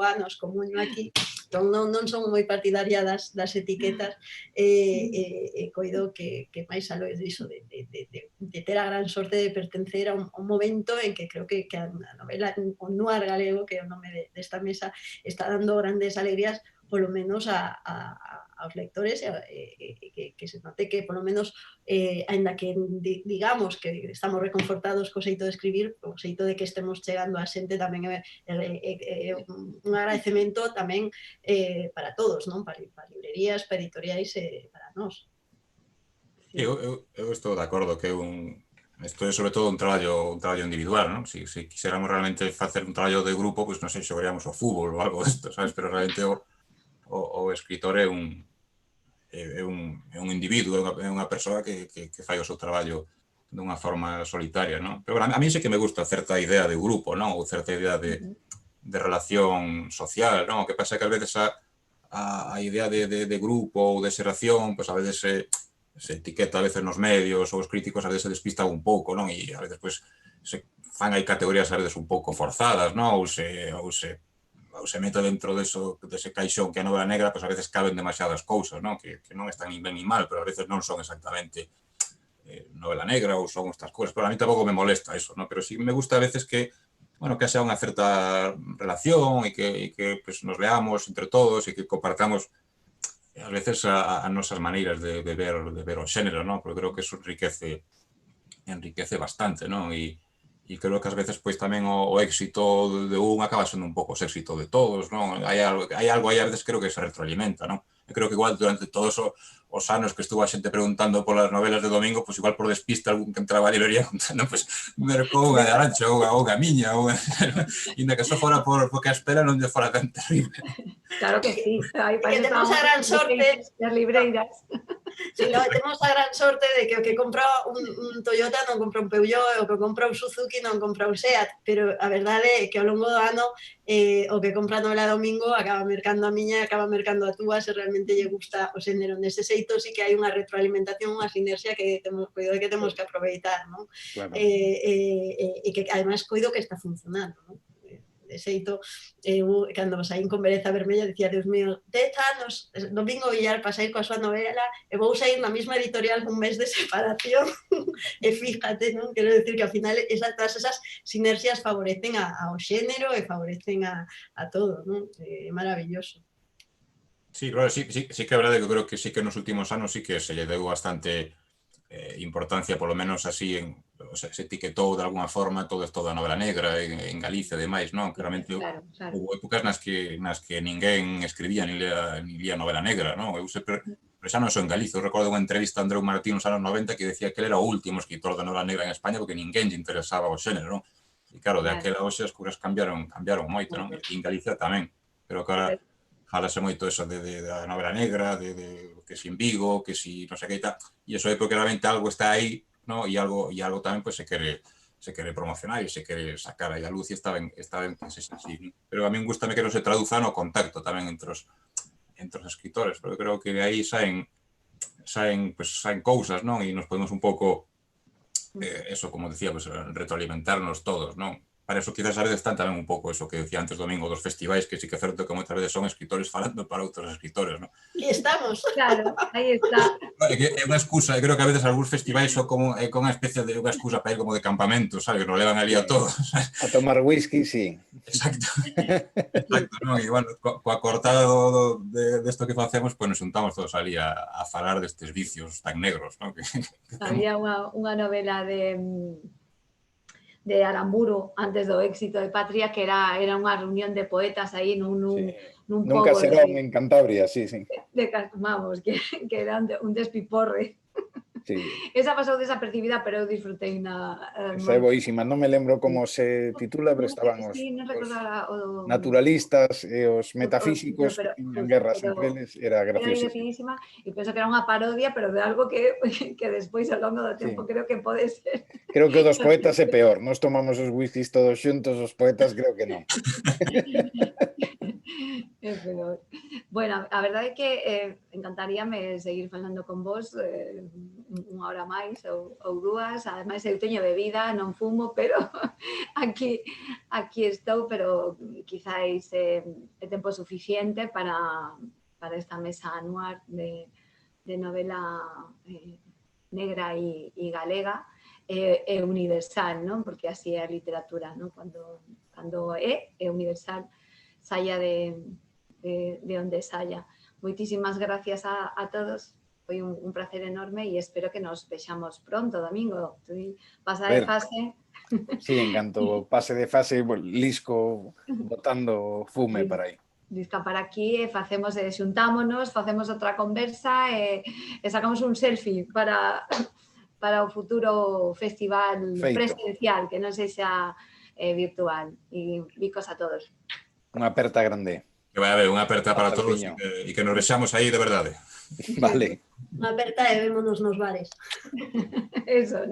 anos, como yo aquí, non son moi partidaria das etiquetas, coido que máis aló diso de ter a gran sorte de pertencer a un momento en que creo que a novela, o Noir galego, que é o nome desta mesa, está dando grandes alegrías, polo menos aos lectores, que se note que polo menos, aínda que digamos que estamos reconfortados co xeito de escribir, o xeito de que estemos chegando a xente tamén é un agradecemento tamén para todos, non? Para librerías, para editoriais e para nós. Eu estou de acordo que isto é sobre todo un traballo individual, non? Se quixéramos realmente facer un traballo de grupo, pois non sei, xogaríamos ao fútbol ou algo disto, sabes? Pero realmente o escritor é un individuo, é unha persoa que fai o seu traballo dunha forma solitaria, non? Pero a mí sí que me gusta certa idea de grupo, non? Ou certa idea de relación social, non? O que pasa é que a veces a idea de grupo ou de xeración, pois a veces se etiqueta a veces nos medios ou os críticos a veces se despistan un pouco, non? E a veces pois se fan aí categorías a veces un pouco forzadas, non? Ou se mete dentro dese caixón que a novela negra, pois a veces caben demasiadas cousas, non? Que non están nin ben nin mal, pero a veces non son exactamente novela negra ou son estas cousas. Pero a mí tampouco me molesta eso, non? Pero sí me gusta a veces que haxa unha certa relación e que pues, nos leamos entre todos e que compartamos a veces as nosas maneiras de ver o xénero, non? Porque creo que eso enriquece bastante, non? E creo que ás veces pois tamén o éxito de un acaba sendo un pouco o éxito de todos, non? Hai algo aí a veces creo que se retroalimenta, non? Eu creo que igual durante todos os anos que estuvo a xente preguntando polas novelas de Domingo, pois igual por despista algún que entraba a librería contando, pois, mercou unha de Arancha ou unha miña, inda que só fora porque a espera non lle fora tan terrible. Claro que sí. Aí que temos a gran sorte das libreiras. Sí, no, temos a gran sorte de que o que compra un Toyota non compra un Peugeot, o que compra un Suzuki non compra un Seat, pero a verdade é que ao longo do ano o que compra Novela Domingo acaba mercando a miña e acaba mercando a túa se realmente lle gusta o xénero. Nese xeito sí que hai unha retroalimentación, unha sinerxia que temos que aproveitar, non? Claro. E que ademais coido que está funcionando, non? De xeito, eu, cando saín con Bereza Vermella, dicía, Deus mío, 10 anos, Domingo Villar para sair coa súa novela, e vou sair na mesma editorial cun mes de separación, e fíjate, non? Quero decir que ao final todas esas sinerxias favorecen ao xénero e favorecen a todo, non? É maravilloso. Sí, claro, sí que é verdade que creo que sí que nos últimos anos sí que se lle deu bastante importancia, polo menos así, o sea, se etiquetou de alguna forma todo isto da novela negra en Galicia e demais, non? Claramente houve épocas nas que ninguén escribía ni lía novela negra, non? Eu sempre, pero xa non só en Galicia, eu recordo unha entrevista a Andreu Martín nos anos 90 que decía que ele era o último escritor de novela negra en España porque ninguén lle interesaba o xénero, non? E claro, de aquela hoxe as cousas cambiaron moito, non? E en Galicia tamén, pero que ahora falase moito eso da novela negra, de que si en Vigo, que si non sei que tal, e iso é porque realmente algo está aí, ¿no? E algo tamén pues, se quere promocionar e se quere sacar aí a luz e está ben que se así, ¿no? Pero a min gustame que non se traduza no contacto tamén entre os escritores, porque creo que de aí saen cousas, non? E nos podemos un pouco, eso, como decía, pues, retroalimentarnos todos, non? Para eso quizás a veces están tamén un pouco eso que decía antes Domingo dos festivais, que sí que é certo que moitas veces son escritores falando para outros escritores, non? E estamos. Claro, aí está. É unha excusa, eu creo que a veces algúns festivais son como unha especie de unha excusa para ir como de campamento, sabes? Que nos levan ali a todos. A tomar whisky, sí. Exacto, non? E, bueno, coa cortada desto que facemos, pois nos juntamos todos ali a falar destes vicios tan negros, non? Había unha novela de Aramburu antes do éxito de Patria que era unha reunión de poetas aí nun Nunca será en Cantabria, sí. Vamos, que era un despiporre. Sí. Esa pasou desapercibida, pero eu disfrutei esa é boísima, non me lembro como se titula, pero estaban os naturalistas e os metafísicos en guerras entre eles, era graciosísima. E penso que era unha parodia, pero de algo que despois ao longo do tempo creo que pode ser. Creo que o dos poetas é peor, nos tomamos os whiskies todos xuntos, os poetas creo que non. É peor. Bueno, a verdade é que encantaríame seguir falando con vos unha hora máis ou dúas. Ademais, eu teño bebida, non fumo, pero aquí estou, pero quizáis é tempo suficiente para esta mesa anual de novela negra e galega e universal, non? Porque así é a literatura, non? Cando é universal, saia de onde saia. Moitísimas gracias a todos. Foi un placer enorme e espero que nos vexamos pronto, Domingo. Pasa de fase. Sí, en canto pase de fase, lisco botando fume para aí. Lisca para aquí e xuntámonos, facemos outra conversa e sacamos un selfie para o futuro festival presencial, que non sexa virtual. E bicos a todos. Unha aperta grande. Que vai haber unha aperta para todos e que nos vexamos aí de verdade. Vale. Unha aperta e vémonos nos bares. Eso,